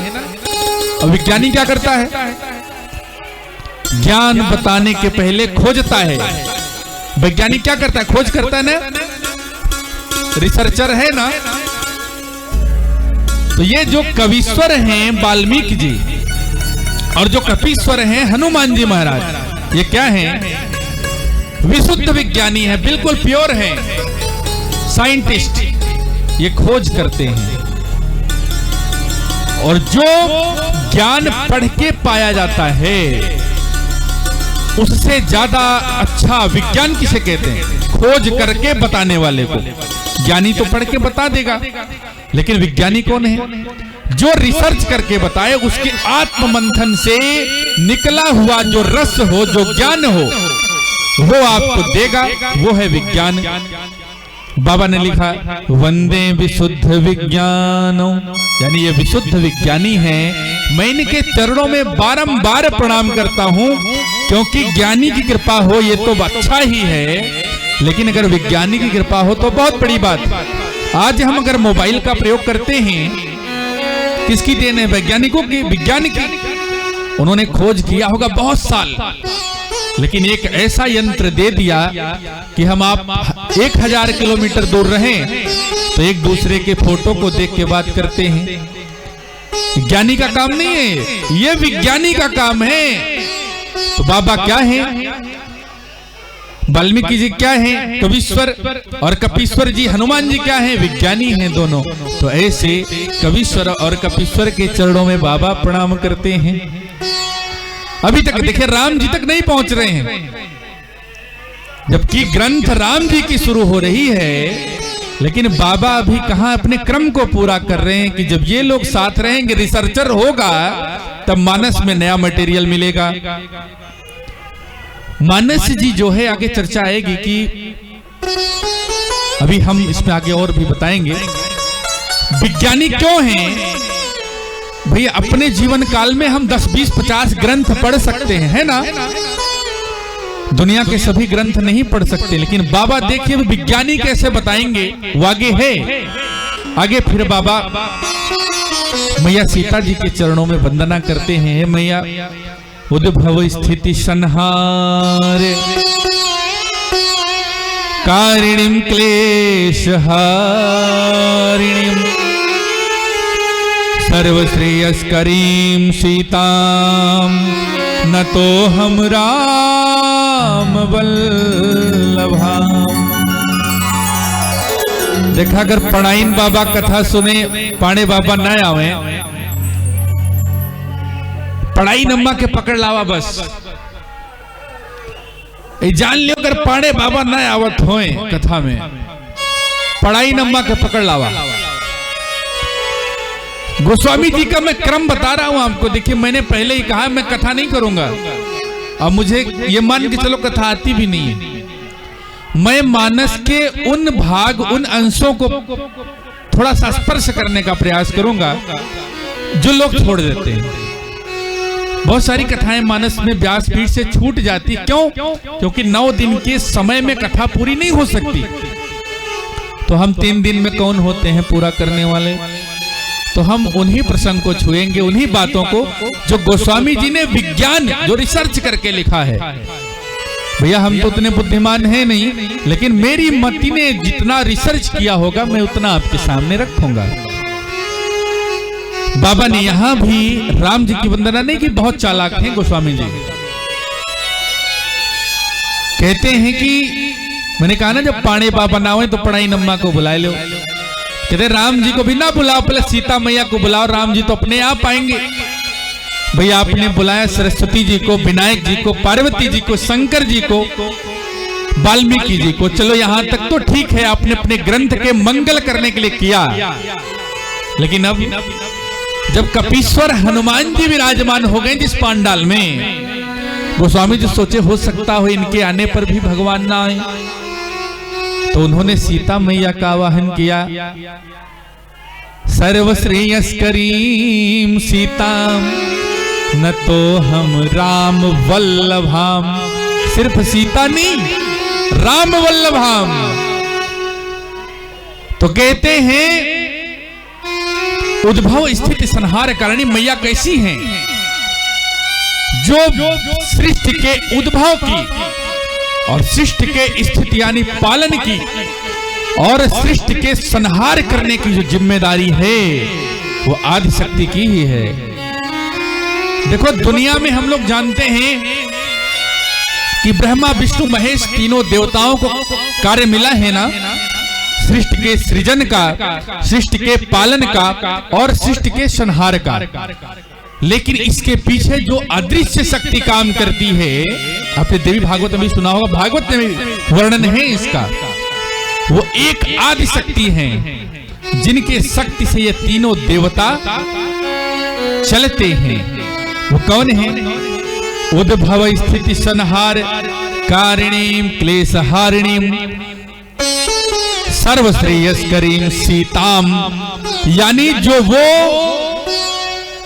और विज्ञानी क्या करता है? ज्ञान बताने के पहले खोजता है। वैज्ञानिक क्या करता है? खोज करता है ना, रिसर्चर है ना। तो ये जो कवीश्वर हैं वाल्मीकि जी, और जो कपीश्वर हैं हनुमान जी महाराज, ये क्या हैं? विशुद्ध विज्ञानी है, बिल्कुल प्योर है, साइंटिस्ट। ये खोज करते हैं, और जो ज्ञान पढ़ के पाया जाता है उससे ज्यादा अच्छा विज्ञान किसे कहते हैं? खोज करके बताने वाले को। ज्ञानी तो पढ़ के बता देगा, लेकिन विज्ञानी कौन है? जो रिसर्च करके बताए, उसके आत्ममंथन से निकला हुआ जो रस हो, जो ज्ञान हो, वो आपको देगा, वो है विज्ञान। बाबा ने लिखा, वंदे विशुद्ध विज्ञानो, यानी ये विशुद्ध विज्ञानी है। मैं इनके चरणों में बारंबार प्रणाम करता हूं, क्योंकि ज्ञानी की कृपा हो ये तो अच्छा ही है, लेकिन अगर विज्ञानी की कृपा हो तो बहुत बड़ी बात। आज हम अगर मोबाइल का प्रयोग करते हैं, किसकी देन है? वैज्ञानिकों की, विज्ञान की। उन्होंने खोज किया होगा बहुत साल, लेकिन एक ऐसा यंत्र दे दिया कि हम आप 1000 किलोमीटर दूर रहें तो एक दूसरे के फोटो को देख के बात करते हैं। ज्ञानी का काम नहीं है, ये विज्ञानी का काम है। तो बाबा क्या है? वाल्मीकि जी क्या है? कवीश्वर। और कपीश्वर जी हनुमान जी क्या है? विज्ञानी हैं दोनों। तो ऐसे कवीश्वर और कपीश्वर के चरणों में बाबा प्रणाम करते हैं। अभी तक देखिए, राम जी तक नहीं पहुंच रहे हैं, जबकि ग्रंथ राम जी की शुरू हो रही है, लेकिन बाबा अभी कहां अपने क्रम को पूरा कर रहे हैं कि जब ये लोग साथ रहेंगे, रिसर्चर होगा, तब मानस में नया मटेरियल मिलेगा। मानस जी जो है, आगे चर्चा आएगी कि अभी हम इसमें आगे और भी बताएंगे विज्ञानी क्यों हैं। भैया अपने जीवन काल में हम 10, 20, 50 ग्रंथ पढ़ सकते हैं, है ना? दुनिया के सभी ग्रंथ नहीं पढ़ सकते, लेकिन बाबा देखिए विज्ञानी कैसे बताएंगे, वो आगे है। आगे फिर बाबा मैया सीता जी के चरणों में वंदना करते हैं। मैया उद्भव स्थिति संहार कारिणीं क्लेश हारिणीं सर्वश्रेयस्करीं सीतां न तो हम राम वल्लभाम। देखा, अगर पढ़ाइन बाबा कथा सुने, पाणे बाबा न आवे, पढ़ाई नम्मा के पकड़ लावा बस। जान लियो, अगर पाणे बाबा न आवत होए कथा में, पढ़ाई नम्मा के पकड़ लावा। गोस्वामी जी का मैं क्रम बता रहा हूं आपको। देखिए, मैंने पहले ही कहा मैं कथा नहीं करूंगा, और मुझे ये मान के चलो कथा आती भी नहीं है। मैं मानस के उन भाग, उन अंशों को थोड़ा सा स्पर्श करने का प्रयास करूंगा जो लोग छोड़ देते हैं। बहुत सारी कथाएं मानस में व्यासपीठ से छूट जाती। क्यों? क्योंकि 9 दिन के समय में कथा पूरी नहीं हो सकती। तो हम 3 दिन में कौन होते हैं पूरा करने वाले? तो हम उन्हीं प्रसंग को छुएंगे, उन्हीं बातों को जो गोस्वामी जी ने विज्ञान, जो रिसर्च करके लिखा है। भैया हम तो उतने बुद्धिमान हैं नहीं, लेकिन मेरी मति ने जितना रिसर्च किया होगा मैं उतना आपके सामने रखूंगा। बाबा ने यहां भी राम जी की वंदना नहीं की, बहुत चालाक हैं गोस्वामी जी। कहते हैं कि मैंने कहा ना जब पाणे बाबा ना हो तो पढ़ाई नम्मा को बुला लो। कहते राम जी को भी ना बुलाओ, पहले सीता मैया को बुलाओ, राम जी तो अपने आप आएंगे। भैया आपने बुलाया सरस्वती जी को, विनायक जी को, पार्वती जी को, शंकर जी को, वाल्मीकि जी को, चलो यहां तक तो ठीक है, आपने अपने ग्रंथ के मंगल करने के लिए किया। लेकिन अब जब कपीश्वर हनुमान जी विराजमान हो गए जिस पांडाल में, गोस्वामी जी सोचे हो सकता हो इनके आने पर भी भगवान ना आए, तो उन्होंने सीता मैया का आवाहन किया। सर्वश्रेयस्करीं सीताम न तो हम राम वल्लभाम, सिर्फ सीता नहीं राम वल्लभाम। तो कहते हैं उद्भव स्थिति संहार कारणी मैया कैसी हैं, जो सृष्टि के उद्भव की और सृष्टि के स्थिति यानी पालन की और सृष्टि के संहार करने की जो जिम्मेदारी है वो आदि शक्ति की ही है। देखो दुनिया में हम लोग जानते हैं कि ब्रह्मा विष्णु महेश तीनों देवताओं को कार्य मिला है ना, सृष्टि के सृजन का, सृष्टि के पालन का और सृष्टि के संहार का। लेकिन इसके पीछे जो अदृश्य शक्ति काम करती है, आपने देवी भागवत में भी सुना होगा, भागवत में भी वर्णन है इसका, वो एक आदि शक्ति है जिनके शक्ति से ये तीनों देवता चलते हैं। वो कौन है? उद्भव स्थिति संहार कारिणीम क्लेशहारिणीम सर्वश्रेयस्करीं सीताम, यानी जो वो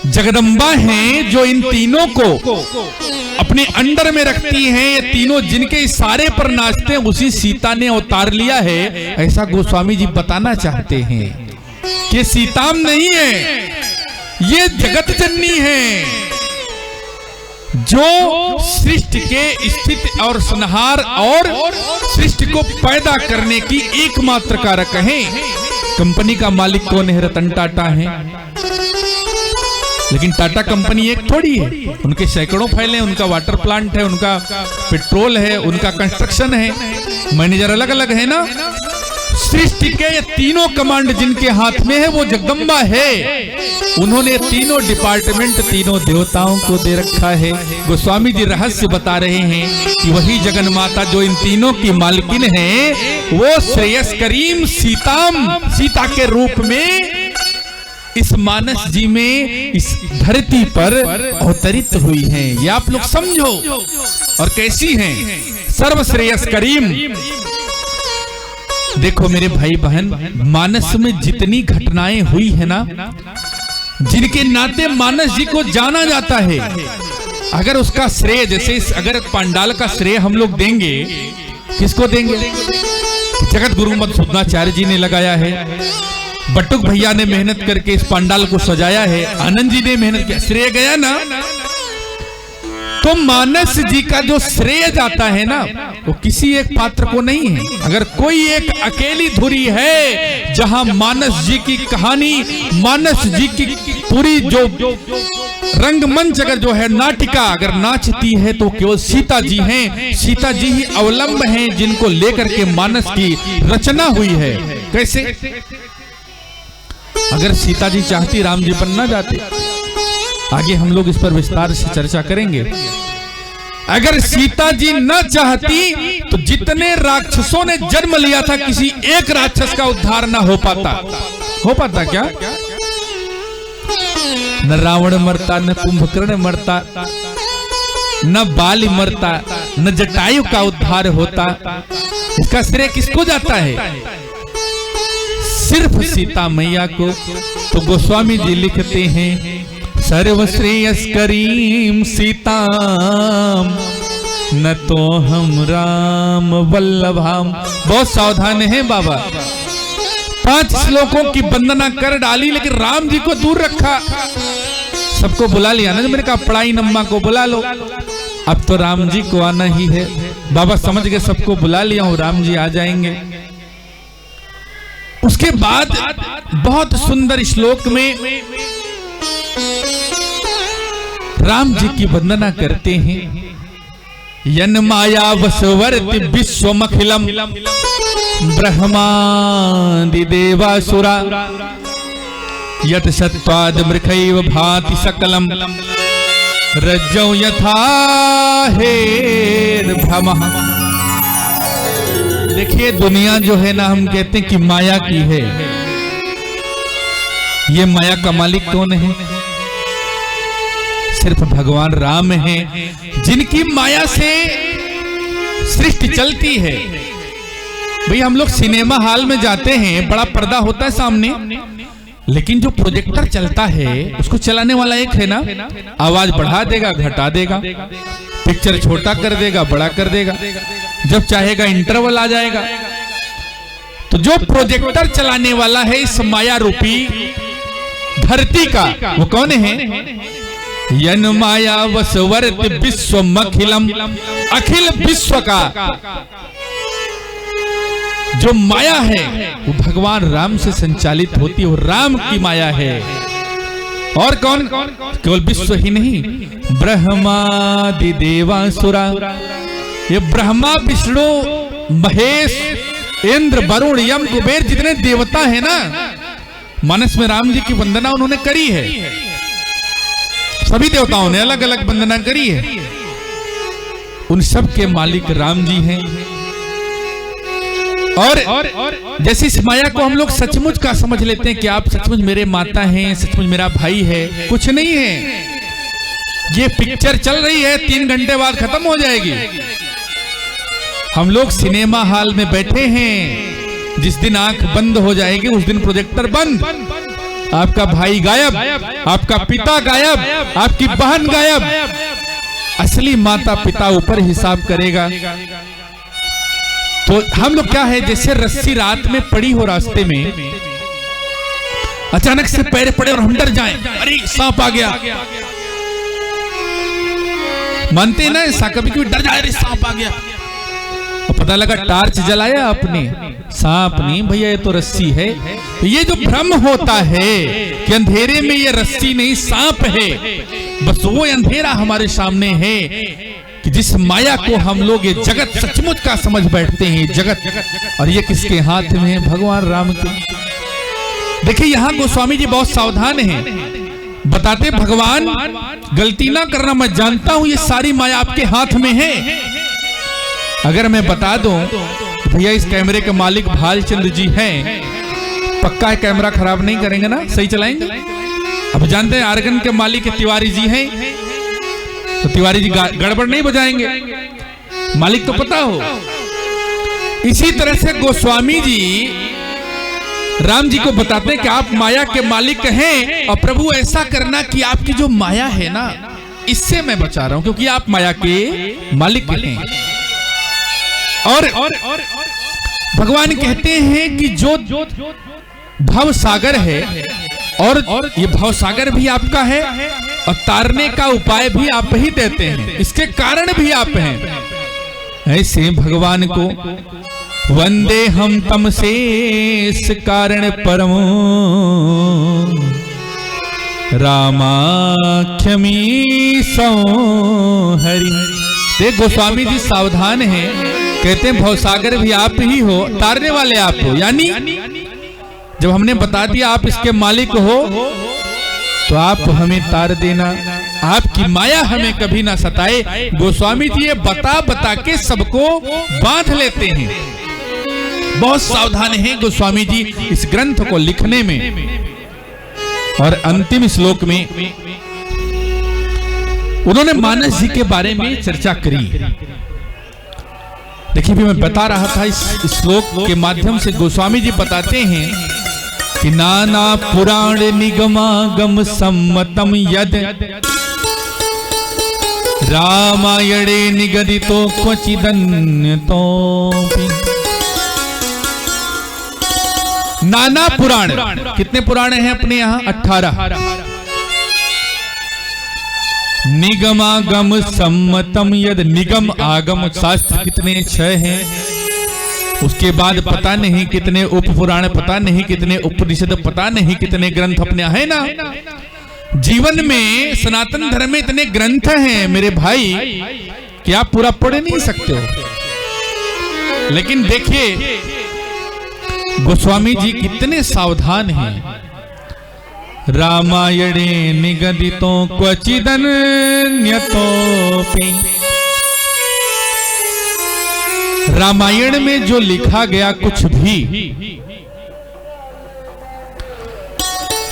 जगदम्बा हैं जो इन तीनों को अपने अंडर में रखती हैं, ये तीनों जिनके इशारे पर नाचते हैं उसी सीता ने अवतार लिया है, ऐसा गोस्वामी जी बताना चाहते हैं कि सीताम नहीं है, ये जगत जननी है जो सृष्टि के स्थिति और संहार और सृष्टि को पैदा करने की एकमात्र कारक है। कंपनी का मालिक कौन है? रतन टाटा है, लेकिन टाटा कंपनी एक थोड़ी है, उनके सैकड़ों फैले, उनका वाटर प्लांट है, उनका पेट्रोल है, उनका कंस्ट्रक्शन है, मैनेजर अलग अलग है ना। सृष्टि के ये तीनों कमांड जिनके हाथ में है वो जगदम्बा है, उन्होंने तीनों डिपार्टमेंट तीनों देवताओं को दे रखा है। गोस्वामी जी रहस्य बता रहे हैं कि वही जगन माता जो इन तीनों की मालकिन है वो श्रेयस्करीं सीताम, सीता के रूप में इस मानस जी में इस धरती पर अवतरित हुई हैं। ये आप लोग समझो। और कैसी हैं? सर्वश्रेयस्करीं। देखो मेरे भाई बहन, मानस में जितनी घटनाएं हुई है ना, जिनके नाते मानस जी को जाना जाता है, अगर उसका श्रेय, जैसे अगर पंडाल का श्रेय हम लोग देंगे, किसको देंगे? जगत गुरु मधुसूदनाचार्य जी ने लगाया है, बटुक भैया ने मेहनत करके इस पंडाल को सजाया है, आनंद जी ने मेहनत किया, श्रेय गया ना। तो मानस जी का जो श्रेय जाता है ना वो किसी एक पात्र को नहीं है। अगर कोई एक अकेली धुरी है जहां मानस जी की कहानी, मानस जी की पूरी जो रंगमंच अगर जो है नाटिका अगर नाचती है तो केवल सीता जी हैं। सीता जी ही अवलंब हैं जिनको लेकर के मानस की रचना हुई है। कैसे? अगर सीता जी चाहती राम जी बन ना जाते। आगे हम लोग इस पर विस्तार से चर्चा करेंगे। अगर सीता जी न चाहती तो जितने राक्षसों ने जन्म लिया था किसी एक राक्षस का उद्धार न हो पाता। हो पाता क्या? न रावण मरता, न कुंभकर्ण मरता, न बाली मरता, न जटायु का उद्धार होता। इसका श्रेय किसको जाता है? सिर्फ सीता मैया को। तो गोस्वामी जी लिखते हैं सर्वश्रेयस्करीं सीताम न तो हम राम वल्लभाम। बहुत सावधान है बाबा, 5 श्लोकों की वंदना कर डाली लेकिन राम जी को दूर रखा। सबको बुला लिया ना, मैंने कहा पढ़ाई नम्मा को बुला लो, अब तो राम जी को आना ही है। बाबा समझ गए सबको बुला लिया हूं, राम जी आ जाएंगे। उसके बाद बहुत सुंदर श्लोक में राम जी की वंदना करते हैं। यन माया वसवर्ति विश्वमखिलम ब्रह्मादि देवासुरा यत सत्वाद मृखैव भाति सकलम रज्जौ यथा हेर्भ्रमः। देखिए दुनिया जो है ना, हम कहते हैं कि माया की है। ये माया का मालिक कौन है? सिर्फ भगवान राम हैं, जिनकी माया से सृष्टि चलती है। भाई हम लोग सिनेमा हॉल में जाते हैं, बड़ा पर्दा होता है सामने, लेकिन जो प्रोजेक्टर चलता है उसको चलाने वाला एक है ना, आवाज बढ़ा देगा, घटा देगा, पिक्चर छोटा कर देगा, बड़ा कर देगा, जब चाहेगा इंटरवल आ जाएगा। तो जो प्रोजेक्टर चलाने वाला है इस माया रूपी धरती का, वो कौन है? यन माया वसवर्ति विश्वमखिलम, अखिल विश्व का जो माया है वो भगवान राम से संचालित होती है, वो राम की माया है। और कौन? केवल विश्व ही नहीं, ब्रह्मादि देवासुरा। ये ब्रह्मा विष्णु महेश इंद्र वरुण यम कुबेर जितने देवता है ना, मानस में राम जी की वंदना उन्होंने करी है। सभी देवताओं ने अलग अलग वंदना करी है। उन सब के मालिक राम जी हैं। और जैसे इस माया को हम लोग सचमुच का समझ लेते हैं कि आप सचमुच मेरे माता हैं, सचमुच मेरा भाई है, कुछ नहीं है। ये पिक्चर चल रही है, 3 घंटे बाद खत्म हो जाएगी। हम लोग सिनेमा हॉल में बैठे हैं, जिस दिन आंख बंद हो जाएगी उस दिन प्रोजेक्टर बंद, आपका भाई गायब, आपका पिता गायब, आपकी बहन गायब। असली माता पिता ऊपर हिसाब करेगा। तो हम लोग क्या है, जैसे रस्सी रात में पड़ी हो रास्ते में, अचानक से पैर पड़े और हम डर जाएं, अरे सांप आ गया। मानते हैं ना ऐसा, कभी कभी डर जाए, अरे सांप आ गया, और पता लगा टार्च जलाया आपने, सांप नहीं भैया, ये तो रस्सी है। तो ये जो भ्रम होता है कि अंधेरे में ये रस्सी नहीं सांप है, बस वो अंधेरा हमारे सामने है कि जिस माया को हम लोग ये जगत सचमुच का समझ बैठते हैं, जगत। और ये किसके हाथ में है? भगवान राम के। देखिए यहाँ गोस्वामी जी बहुत सावधान हैं, बताते भगवान गलती ना करना, मैं जानता हूं ये सारी माया आपके हाथ में है। अगर मैं बता दूं भैया इस कैमरे के मालिक भालचंद्र जी हैं, पक्का है कैमरा खराब नहीं करेंगे ना, सही चलाएंगे। अब जानते हैं आर्गन के मालिक तिवारी जी हैं, तो तिवारी जी गड़बड़ नहीं बजाएंगे, मालिक तो पता हो। इसी तरह से गोस्वामी जी राम जी को बताते हैं कि आप माया के मालिक हैं, और प्रभु ऐसा करना कि आपकी जो माया है ना, इससे मैं बचा रहा हूं, क्योंकि आप माया के मालिक हैं। और भगवान कहते हैं कि जो भव सागर है, और ये भव सागर भी आपका है, और तारने का उपाय भी आप ही देते हैं, इसके कारण भी आप हैं। ऐसे भगवान को वंदे हम तम शेष कारण परमो रामाख्यमी सौ हरि। देख गोस्वामी जी सावधान हैं, कहते हैं भवसागर भी आप ही हो, तारने वाले आप हो। यानी जब हमने बता दिया आप इसके मालिक हो, तो आप हमें तार देना, आपकी माया हमें कभी ना सताए। गोस्वामी जी ये बता बता के सबको बांध लेते हैं। बहुत सावधान हैं गोस्वामी जी इस ग्रंथ को लिखने में। और अंतिम श्लोक में उन्होंने मानस जी के बारे में चर्चा करी। देखिए भी मैं बता रहा था, इस श्लोक के माध्यम से गोस्वामी जी बताते हैं कि नाना पुराण निगमागम सम्मतम यद रामायणे निगदितो क्वचिदन्यतो। नाना पुराण, कितने पुराण हैं अपने यहाँ? 18। निगमागम सम्मतम यद, निगम आगम शास्त्र कितने? 6 हैं। उसके बाद पता नहीं कितने उप पुराण, पता नहीं कितने उपनिषद, पता नहीं कितने ग्रंथ अपने है ना। जीवन में सनातन धर्म में इतने ग्रंथ हैं मेरे भाई कि आप पूरा पढ़ नहीं सकते हो। लेकिन देखिए गोस्वामी जी कितने सावधान हैं। रामायणे निगदितो क्वचिदन्यतोऽपि, रामायण में जो लिखा गया कुछ भी,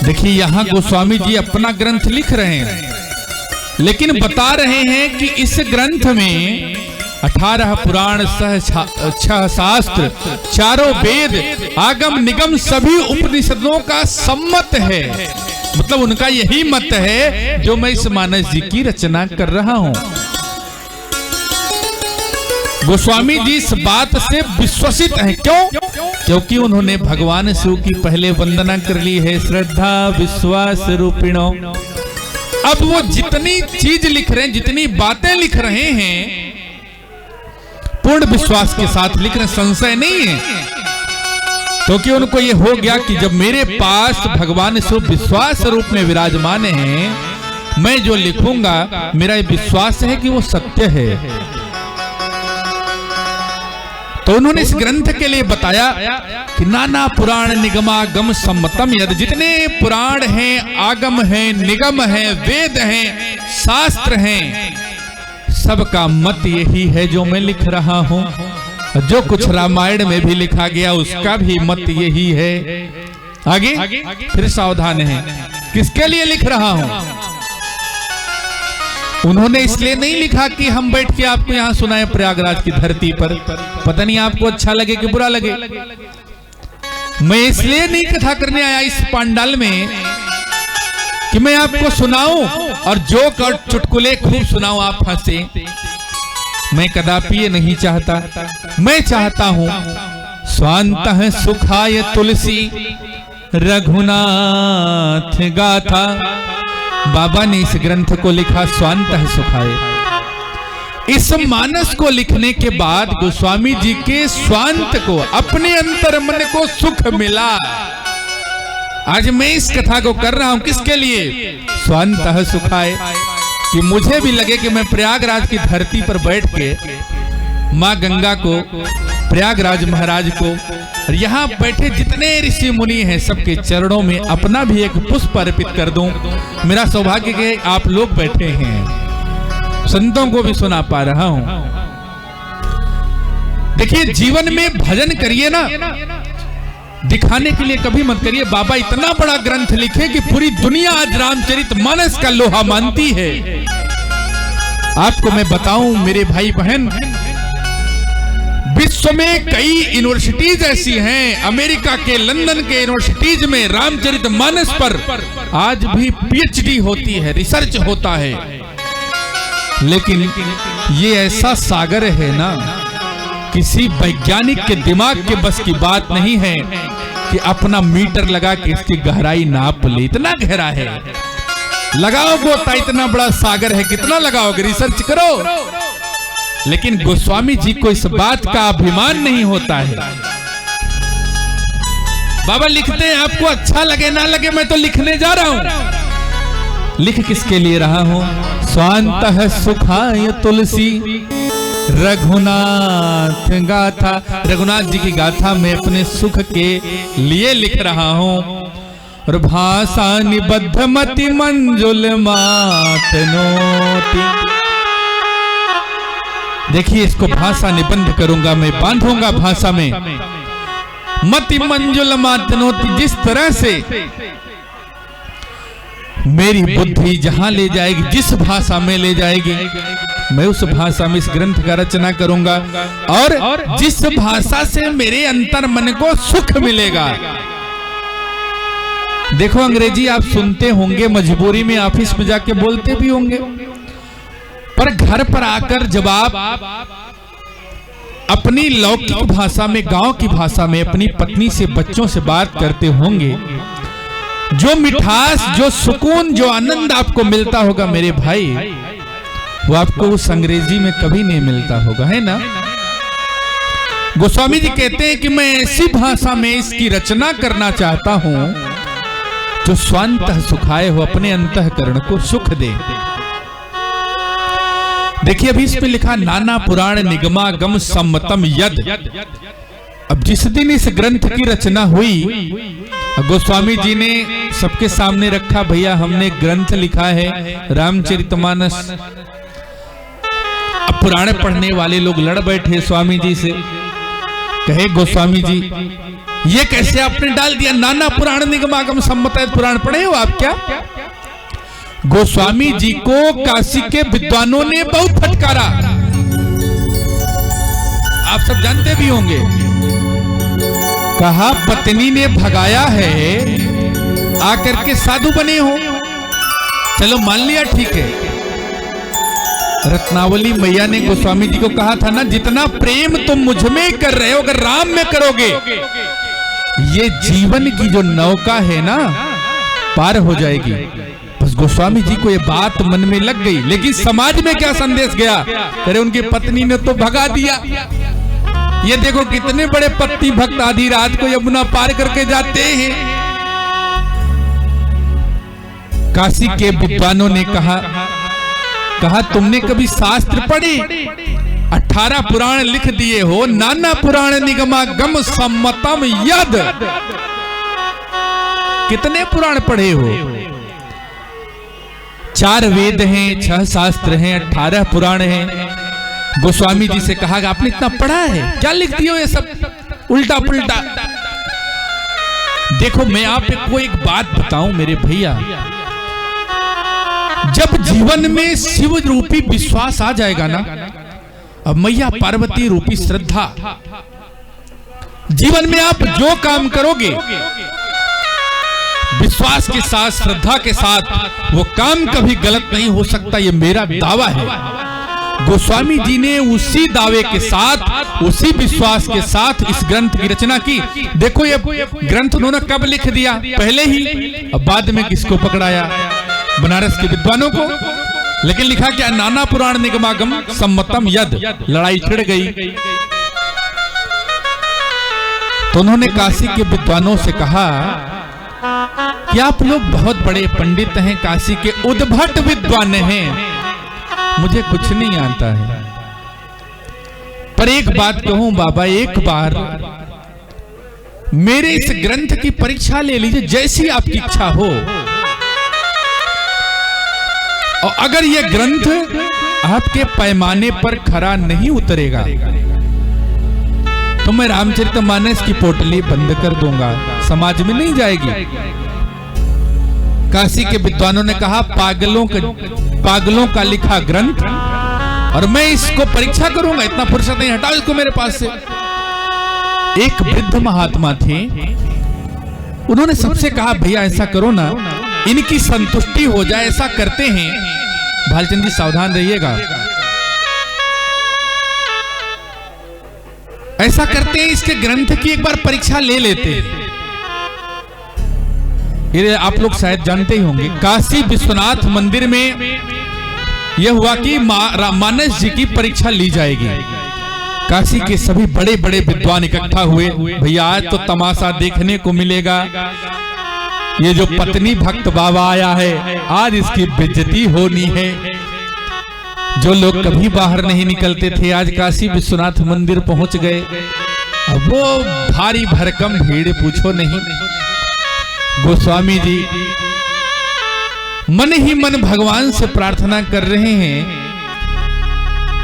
देखिए यहां गोस्वामी जी अपना ग्रंथ लिख रहे हैं, लेकिन बता रहे हैं कि इस ग्रंथ में 18 पुराण सह 6 शास्त्र, चारों वेद, आगम निगम सभी उपनिषदों का सम्मत है। मतलब उनका यही मत है जो मैं इस मानस जी की रचना कर रहा हूं। गोस्वामी जी इस बात से विश्वसित हैं। क्यों? क्योंकि उन्होंने भगवान शिव की पहले वंदना कर ली है, श्रद्धा विश्वास रूपिणो। अब वो जितनी चीज लिख रहे हैं, जितनी बातें लिख रहे हैं, पूर्ण विश्वास के साथ लिख रहे हैं, संशय नहीं है। क्योंकि उनको ये हो गया कि जब मेरे पास भगवान शिव विश्वास रूप में विराजमान हैं, मैं जो लिखूंगा मेरा विश्वास है कि वो सत्य है। तो उन्होंने इस ग्रंथ के लिए बताया कि नाना पुराण निगमागम सम्मतम यद, जितने पुराण हैं, आगम हैं, निगम हैं, वेद हैं, शास्त्र हैं, सबका मत यही है जो मैं लिख रहा हूं। जो कुछ रामायण में भी लिखा गया उसका भी मत यही है। आगे फिर सावधान है, किसके लिए लिख रहा हूं? उन्होंने इसलिए नहीं लिखा कि हम बैठ के आपको यहां सुनाए प्रयागराज की धरती पर, पता नहीं आपको अच्छा लगे कि बुरा लगे। मैं इसलिए नहीं कथा करने आया इस पांडाल में कि मैं आपको सुनाऊं और जोक और चुटकुले खूब सुनाऊं, आप हंसे। मैं कदापि ये नहीं चाहता। मैं चाहता हूं स्वांतः सुखाय तुलसी रघुनाथ गाथा। बाबा ने इस ग्रंथ को लिखा स्वांतः सुखाय। इस मानस को लिखने के बाद गोस्वामी जी के स्वांत को, अपने अंतर मन को सुख मिला। आज मैं इस कथा को कर रहा हूं किसके लिए? स्वांतः सुखाय, कि मुझे भी लगे कि मैं प्रयागराज की धरती पर बैठ के माँ गंगा को, प्रयागराज महाराज को और यहाँ बैठे जितने ऋषि मुनि हैं सबके चरणों में अपना भी एक पुष्प अर्पित कर दूं। मेरा सौभाग्य कि आप लोग बैठे हैं, संतों को भी सुना पा रहा हूं। देखिए जीवन में भजन करिए ना, दिखाने के लिए कभी मत करिए। बाबा इतना बड़ा ग्रंथ लिखे कि पूरी दुनिया आज रामचरितमानस का लोहा मानती है। आपको मैं बताऊं मेरे भाई बहन, विश्व में कई यूनिवर्सिटीज ऐसी हैं, अमेरिका के लंदन के यूनिवर्सिटीज में रामचरितमानस पर आज भी पीएचडी होती है, रिसर्च होता है। लेकिन ये ऐसा सागर है ना, किसी वैज्ञानिक के दिमाग के बस की बात नहीं है कि अपना मीटर लगा के इसकी गहराई नाप ले। इतना गहरा है, लगाओ गोता, इतना बड़ा सागर है, कितना लगाओगे? रिसर्च करो। लेकिन गोस्वामी जी को इस बात का अभिमान नहीं होता है। बाबा लिखते हैं, आपको अच्छा लगे ना लगे, मैं तो लिखने जा रहा हूं। लिख किसके लिए रहा हूं? स्वांतः सुखाय तुलसी रघुनाथ गाथा। रघुनाथ जी की गाथा में अपने सुख के लिए लिख रहा हूं। और भाषा निबद्ध मति मंजुल मातनोति। देखिए इसको भाषा निबंध करूंगा मैं, बांधूंगा भाषा में। मति मंजुल मातनोति, जिस तरह से मेरी बुद्धि जहां ले जाएगी, जिस भाषा में ले जाएगी, मैं उस भाषा में इस ग्रंथ का रचना करूंगा। और जिस भाषा से मेरे अंतर मन को सुख मिलेगा। देखो अंग्रेजी आप सुनते होंगे, मजबूरी में ऑफिस में जाके बोलते भी होंगे, पर घर पर आकर जब आप अपनी लौकिक भाषा में, गांव की भाषा में अपनी पत्नी से, बच्चों से बात करते होंगे, जो मिठास, जो सुकून, जो आनंद आपको मिलता होगा मेरे भाई, वो आपको उस अंग्रेजी में कभी नहीं मिलता होगा, है ना? गोस्वामी जी कहते हैं कि मैं ऐसी भाषा में इसकी रचना करना चाहता हूं जो स्वांतः सुखाए हो, अपने अंतःकरण को सुख दे। देखिए अभी इसमें लिखा नाना पुराण निगमागम सम्मतम यद। अब जिस दिन इस ग्रंथ की रचना हुई, गोस्वामी जी ने सबके सामने रखा, भैया हमने ग्रंथ लिखा है रामचरितमानस। अब पुराण पढ़ने वाले लोग लड़ बैठे स्वामी जी से, कहे गोस्वामी जी ये कैसे आपने डाल दिया, नाना पुराण निगमागम सम्मत पुराण पढ़े हो आप क्या? गोस्वामी जी को काशी के विद्वानों ने बहुत फटकारा, आप सब जानते भी होंगे। कहा पत्नी ने भगाया है, आकर के साधु बने हो। चलो मान लिया ठीक है। रत्नावली मैया ने गोस्वामी जी को कहा था ना, जितना प्रेम तुम मुझ में कर रहे हो अगर राम में करोगे, ये जीवन की जो नौका है ना पार हो जाएगी। बस गोस्वामी जी को ये बात मन में लग गई, लेकिन समाज में क्या संदेश गया? अरे उनकी पत्नी ने तो भगा दिया। ये देखो कितने बड़े पत्नी भक्त आधी रात को यमुना पार करके जाते हैं। काशी के विद्वानों ने कहा तुमने कभी शास्त्र पढ़े? 18 पुराण लिख दिए हो, नाना पुराण निगमागम सम्मतम यद। कितने पुराण पढ़े हो? 4 वेद हैं, 6 शास्त्र हैं, 18 पुराण हैं। गोस्वामी जी से कहा कि आपने इतना पढ़ा है, क्या लिख दिए हो ये सब उल्टा पुल्टा? देखो मैं आपको एक बात बताऊं मेरे भैया, जब जीवन में शिव रूपी विश्वास आ जाएगा ना, अब मैया पार्वती रूपी श्रद्धा, जीवन में आप जो काम करोगे विश्वास के साथ, श्रद्धा के साथ, वो काम कभी गलत नहीं हो सकता, ये मेरा दावा है। गोस्वामी जी ने उसी दावे के साथ, उसी विश्वास के साथ इस ग्रंथ की रचना की। देखो ये ग्रंथ उन्होंने कब लिख दिया? पहले ही। अब बाद में किसको पकड़ाया? बनारस के विद्वानों को। लेकिन लिखा क्या? नाना पुराण निगमागम सम्मतम यद। लड़ाई छिड़ गई तो उन्होंने काशी के विद्वानों से कहा कि आप लोग बहुत बड़े पंडित हैं, काशी के उद्भट विद्वान हैं, मुझे कुछ नहीं आता है, पर एक बात कहूं बाबा, एक बार मेरे इस ग्रंथ की परीक्षा ले लीजिए, जैसी आपकी इच्छा हो। और अगर यह ग्रंथ आपके पैमाने पर खरा नहीं उतरेगा तो मैं रामचरितमानस की पोटली बंद कर दूंगा, समाज में नहीं जाएगी। काशी के विद्वानों ने कहा पागलों का लिखा ग्रंथ, और मैं इसको परीक्षा करूंगा, इतना फुर्सत नहीं, हटाओ इसको मेरे पास से। एक वृद्ध महात्मा थे, उन्होंने सबसे कहा भैया ऐसा करो ना, इनकी संतुष्टि हो जाए, ऐसा करते हैं। भालचंद जी सावधान रहिएगा, ऐसा करते हैं इसके ग्रंथ की एक बार परीक्षा ले लेते हैं। ये आप लोग शायद जानते ही होंगे, काशी विश्वनाथ मंदिर में यह हुआ कि मानस जी की परीक्षा ली जाएगी। काशी के सभी बड़े बड़े विद्वान इकट्ठा हुए। भैया आज तो तमाशा देखने को मिलेगा, ये जो पत्नी भक्त बाबा आया है आज इसकी बेइज्जती होनी है। जो लोग कभी बाहर नहीं निकलते थे आज काशी विश्वनाथ मंदिर पहुंच गए। अब वो भारी भरकम भीड़ पूछो नहीं। गोस्वामी जी मन ही मन भगवान से प्रार्थना कर रहे हैं।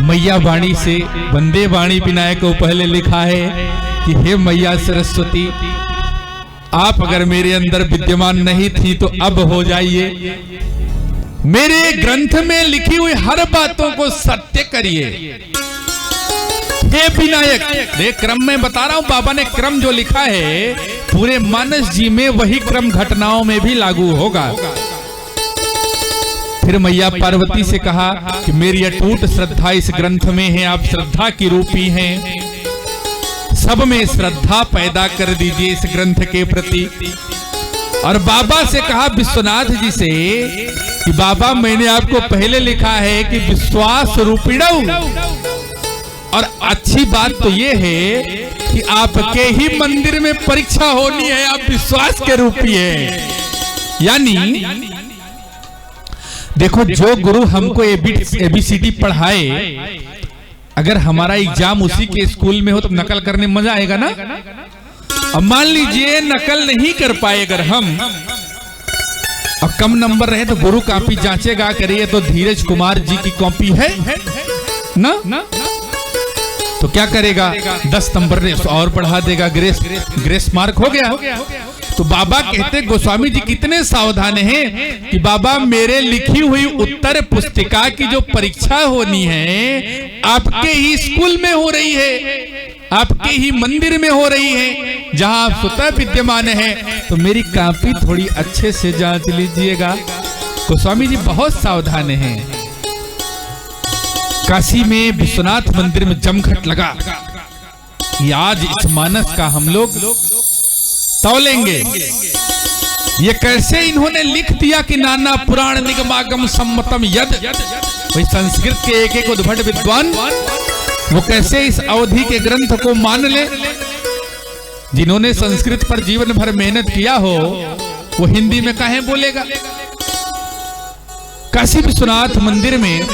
मैया वाणी से, वंदे वाणी विनायक को पहले लिखा है कि हे मैया सरस्वती, आप अगर मेरे अंदर विद्यमान नहीं थी तो अब हो जाइए, मेरे ग्रंथ में लिखी हुई हर बातों को सत्य करिए। हे विनायक, देख क्रम में बता रहा हूं, बाबा ने क्रम जो लिखा है पूरे मानस जी में वही क्रम घटनाओं में भी लागू होगा। फिर मैया पार्वती से कहा कि मेरी अटूट श्रद्धा इस ग्रंथ में है, आप श्रद्धा की रूपी हैं, सब में श्रद्धा पैदा कर दीजिए इस ग्रंथ के प्रति। और बाबा से कहा विश्वनाथ जी से कि बाबा मैंने आपको पहले लिखा है कि विश्वास रूपिणौ, और अच्छी बात तो ये है कि आपके ही मंदिर में परीक्षा होनी है, आप विश्वास के रूपी है। यानी देखो, जो गुरु हमको ABCD पढ़ाए, अगर हमारा एग्जाम उसी के स्कूल में हो तो नकल करने में मजा आएगा ना। अब मान लीजिए नकल नहीं कर पाए अगर हम, और कम नंबर रहे तो गुरु कॉपी जांचेगा करिए तो धीरज कुमार जी की कॉपी है ना, तो क्या करेगा, 10 नंबर और बढ़ा देगा, ग्रेस मार्क हो गया। तो बाबा कहते, गोस्वामी जी कितने सावधान हैं कि बाबा मेरे लिखी हुई उत्तर पुस्तिका की जो परीक्षा होनी है आपके ही स्कूल में हो रही है, आपके ही मंदिर में हो रही है जहां आप स्वतः विद्यमान है, तो मेरी कॉपी थोड़ी अच्छे से जांच लीजिएगा। गोस्वामी जी बहुत सावधान हैं। काशी में विश्वनाथ मंदिर में जमघट लगा कि आज इस मानस का हम लोग तौलेंगे। ये कैसे इन्होंने लिख दिया कि नाना पुराण निगमागम सम्मतम यद, वही संस्कृत के एक उद्भट विद्वान वो कैसे इस अवधि के ग्रंथ को मान ले। जिन्होंने संस्कृत पर जीवन भर मेहनत किया हो वो हिंदी में काहे बोलेगा। काशी विश्वनाथ मंदिर में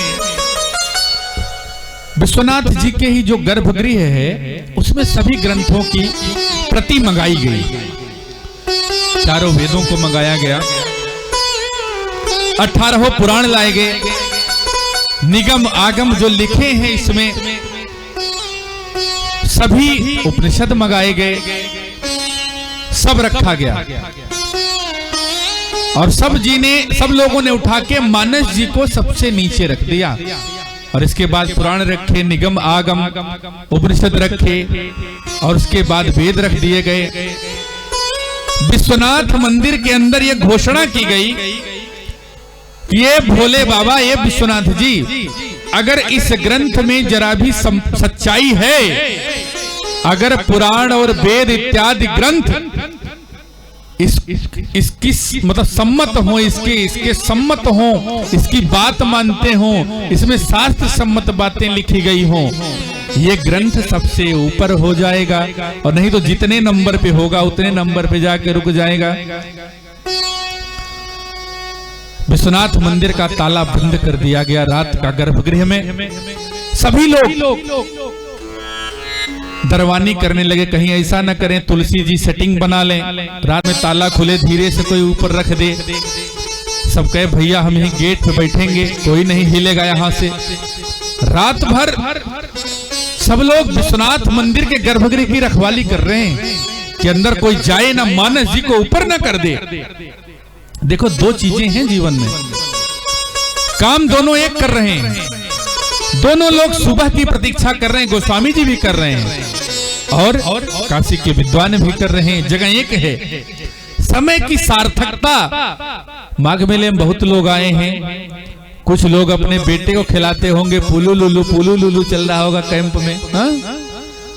विश्वनाथ जी के ही जो गर्भगृह है उसमें सभी ग्रंथों की प्रति मंगाई गई, चारों वेदों को मंगाया गया, 18 पुराण लाए गए, निगम आगम जो लिखे हैं इसमें सभी उपनिषद मंगाए गए, सब रखा गया। और सब लोगों ने उठा के मानस जी को सबसे नीचे रख दिया, और इसके बाद पुराण रखे, निगम आगम उपनिषद रखे, और उसके बाद वेद रख दिए गए। विश्वनाथ मंदिर के अंदर यह घोषणा की गई कि ये भोले बाबा, ये विश्वनाथ जी, अगर इस ग्रंथ में जरा भी सच्चाई है, अगर पुराण और वेद इत्यादि ग्रंथ इसकी मतलब सम्मत हो, इसके सम्मत हो, इसकी बात मानते हो, इसमें शास्त्र सम्मत बातें लिखी गई हो, ये ग्रंथ सबसे ऊपर हो जाएगा, और नहीं तो जितने नंबर पे होगा उतने नंबर पे जाके रुक जाएगा। विश्वनाथ मंदिर का ताला बंद कर दिया गया रात का गर्भगृह में। सभी लोग दरवानी करने लगे, कहीं ऐसा न करें तुलसी जी सेटिंग बना लें, रात में ताला खुले धीरे से कोई ऊपर रख दे। सब कहे भैया हम यहीं गेट पे बैठेंगे, कोई नहीं हिलेगा यहाँ से। रात भर सब लोग विश्वनाथ मंदिर के गर्भगृह की रखवाली कर रहे हैं कि अंदर कोई जाए ना, मानस जी को ऊपर ना कर दे। देखो, दो चीजें हैं जीवन में, काम दोनों एक कर रहे हैं, दोनों लोग सुबह की प्रतीक्षा कर रहे हैं, गोस्वामी जी भी कर रहे हैं और काशी के विद्वान भी कर रहे हैं। जगह एक है, समय की सार्थकता। माघ मेले में बहुत लोग आए हैं, कुछ लोग अपने बेटे को खिलाते होंगे, पुलू लुलू चल रहा होगा कैंप में, हा?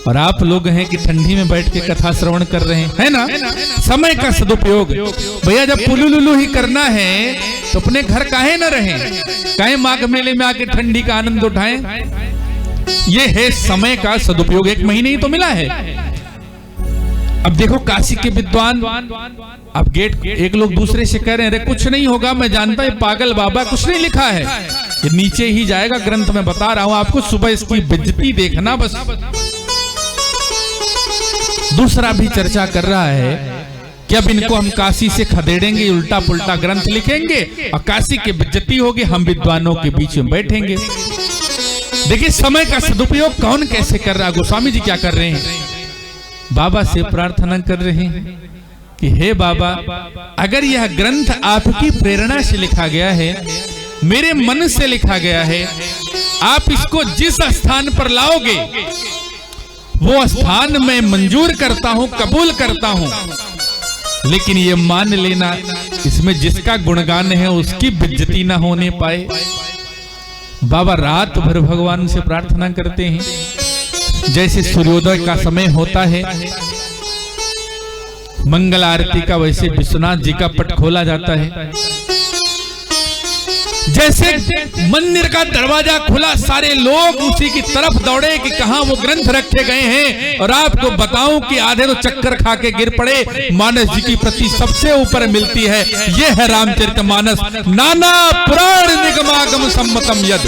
और आप लोग हैं कि ठंडी में बैठ के कथा श्रवण कर रहे हैं, है ना। समय का सदुपयोग। भैया जब पुलू लुलू ही करना है तो अपने घर काहे न रहें, काहे माघ मेले में आके ठंडी का आनंद उठाएं। ये है समय का सदुपयोग, 1 महीने ही तो मिला है। अब देखो काशी के विद्वान, अब गेट एक लोग दूसरे से कह रहे हैं, अरे कुछ नहीं होगा, मैं जानता है पागल बाबा, कुछ नहीं लिखा है, ये नीचे ही जाएगा ग्रंथ में, बता रहा हूं आपको, सुबह इसकी बेइज्जती देखना बस। दूसरा भी चर्चा कर रहा है कि अब इनको हम काशी से खदेड़ेंगे, उल्टा पुल्टा ग्रंथ लिखेंगे और काशी की बेइज्जती होगी, हम विद्वानों के बीच में बैठेंगे। देखिए समय का सदुपयोग कौन कैसे कर रहा है। गोस्वामी जी क्या कर रहे हैं, बाबा से प्रार्थना कर रहे हैं कि हे बाबा, अगर यह ग्रंथ आपकी प्रेरणा से लिखा गया है, मेरे मन से लिखा गया है, आप इसको जिस स्थान पर लाओगे वो स्थान मैं मंजूर करता हूं, कबूल करता हूं, लेकिन ये मान लेना इसमें जिसका गुणगान है उसकी बेइज्जती ना होने पाए। बाबा रात भर भगवान से प्रार्थना करते हैं। जैसे सूर्योदय का समय होता है मंगल आरती का, वैसे विश्वनाथ जी का पट खोला जाता है। जैसे मंदिर का दरवाजा खुला, सारे लोग उसी की तरफ दौड़े कि कहां वो ग्रंथ रखे गए हैं। और आपको बताऊं कि आधे तो चक्कर खा के गिर पड़े। मानस जी की प्रति सबसे ऊपर मिलती है, ये है रामचरितमानस। नाना पुराण निगमागम सम्मतम यद।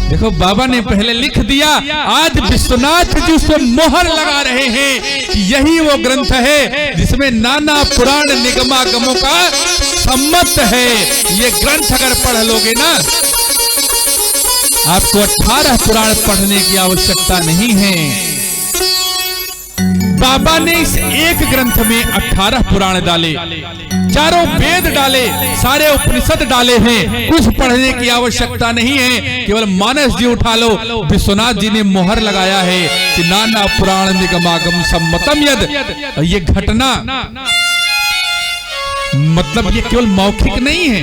देखो बाबा ने पहले लिख दिया, आज विश्वनाथ जी उस पर मोहर लगा रहे हैं कि यही वो ग्रंथ है जिसमें नाना पुराण निगमागमों का सम्मत है। ये ग्रंथ अगर पढ़ लोगे ना, आपको 18 पुराण पढ़ने की आवश्यकता नहीं है। बाबा ने इस एक ग्रंथ में 18 पुराण डाले, चारों वेद डाले, सारे उपनिषद डाले हैं। कुछ पढ़ने की आवश्यकता नहीं है, केवल मानस जी उठा लो। विश्वनाथ जी ने मोहर लगाया है कि नाना पुराण निगमागम सम्मतम यद। ये घटना मतलब ये केवल मौखिक नहीं है।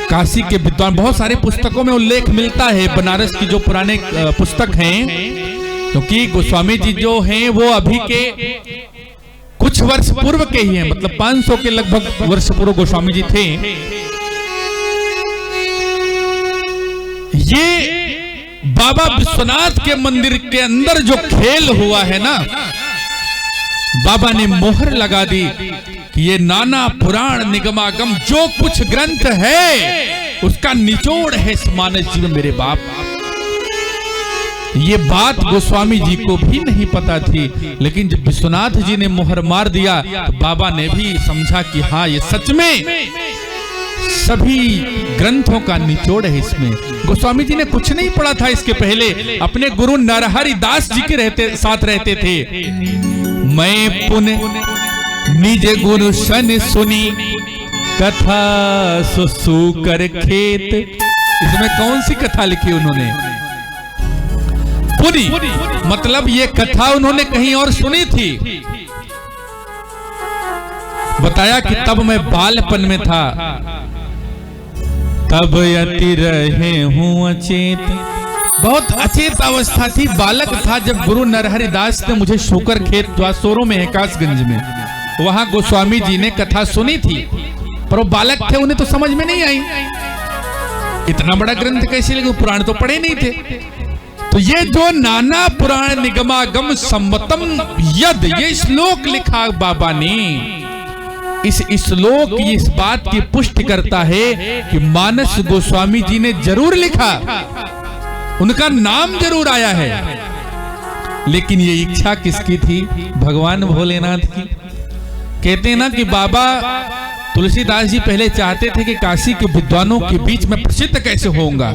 काशी के विद्वान, बहुत सारे पुस्तकों में उल्लेख मिलता है। बनारस की जो पुराने पुस्तक हैं, क्योंकि गोस्वामी जी जो हैं वो अभी के कुछ वर्ष पूर्व के ही हैं, मतलब 500 के लगभग वर्ष पूर्व गोस्वामी जी थे। ये बाबा विश्वनाथ के मंदिर के अंदर जो खेल हुआ है ना, बाबा ने मोहर लगा दी कि ये नाना पुराण निगमागम जो कुछ ग्रंथ है उसका निचोड़ है इस मानस जी में मेरे बाप। ये बात गोस्वामी जी को भी नहीं पता थी, लेकिन जब विश्वनाथ जी ने मोहर मार दिया तो बाबा ने भी समझा कि हाँ ये सच में सभी ग्रंथों का निचोड़ है इसमें। गोस्वामी जी ने कुछ नहीं पढ़ा था इसके पहले, अपने गुरु नरहरि दास जी के साथ रहते थे। मैं पुन निज गुरु सन सुनी कथा सुसु कर खेत। इसमें कौन सी कथा लिखी उन्होंने? पुनी मतलब ये कथा उन्होंने कहीं और सुनी थी। बताया कि तब मैं बालपन में था, तब यति रहे हूं अचेत। बहुत अचेत अवस्था थी, बालक था जब गुरु नरहरि दास ने मुझे शूकर खेत द्वासोरों में है कासगंज में, वहां गोस्वामी जी ने कथा सुनी थी। पर वो बालक थे, उन्हें तो समझ में नहीं आई इतना बड़ा ग्रंथ कैसे लिखे, पुराण तो पढ़े नहीं थे। तो ये जो नाना पुराण निगमागम सम्मतम यद, ये श्लोक लिखा बाबा ने, इस श्लोक इस बात की पुष्टि करता है कि मानस गोस्वामी जी ने जरूर लिखा, उनका नाम जरूर आया है। लेकिन ये इच्छा किसकी थी? भगवान भोलेनाथ की। कहते हैं ना कि बाबा तुलसीदास जी पहले चाहते थे कि काशी के विद्वानों के बीच में प्रसिद्ध कैसे होऊंगा।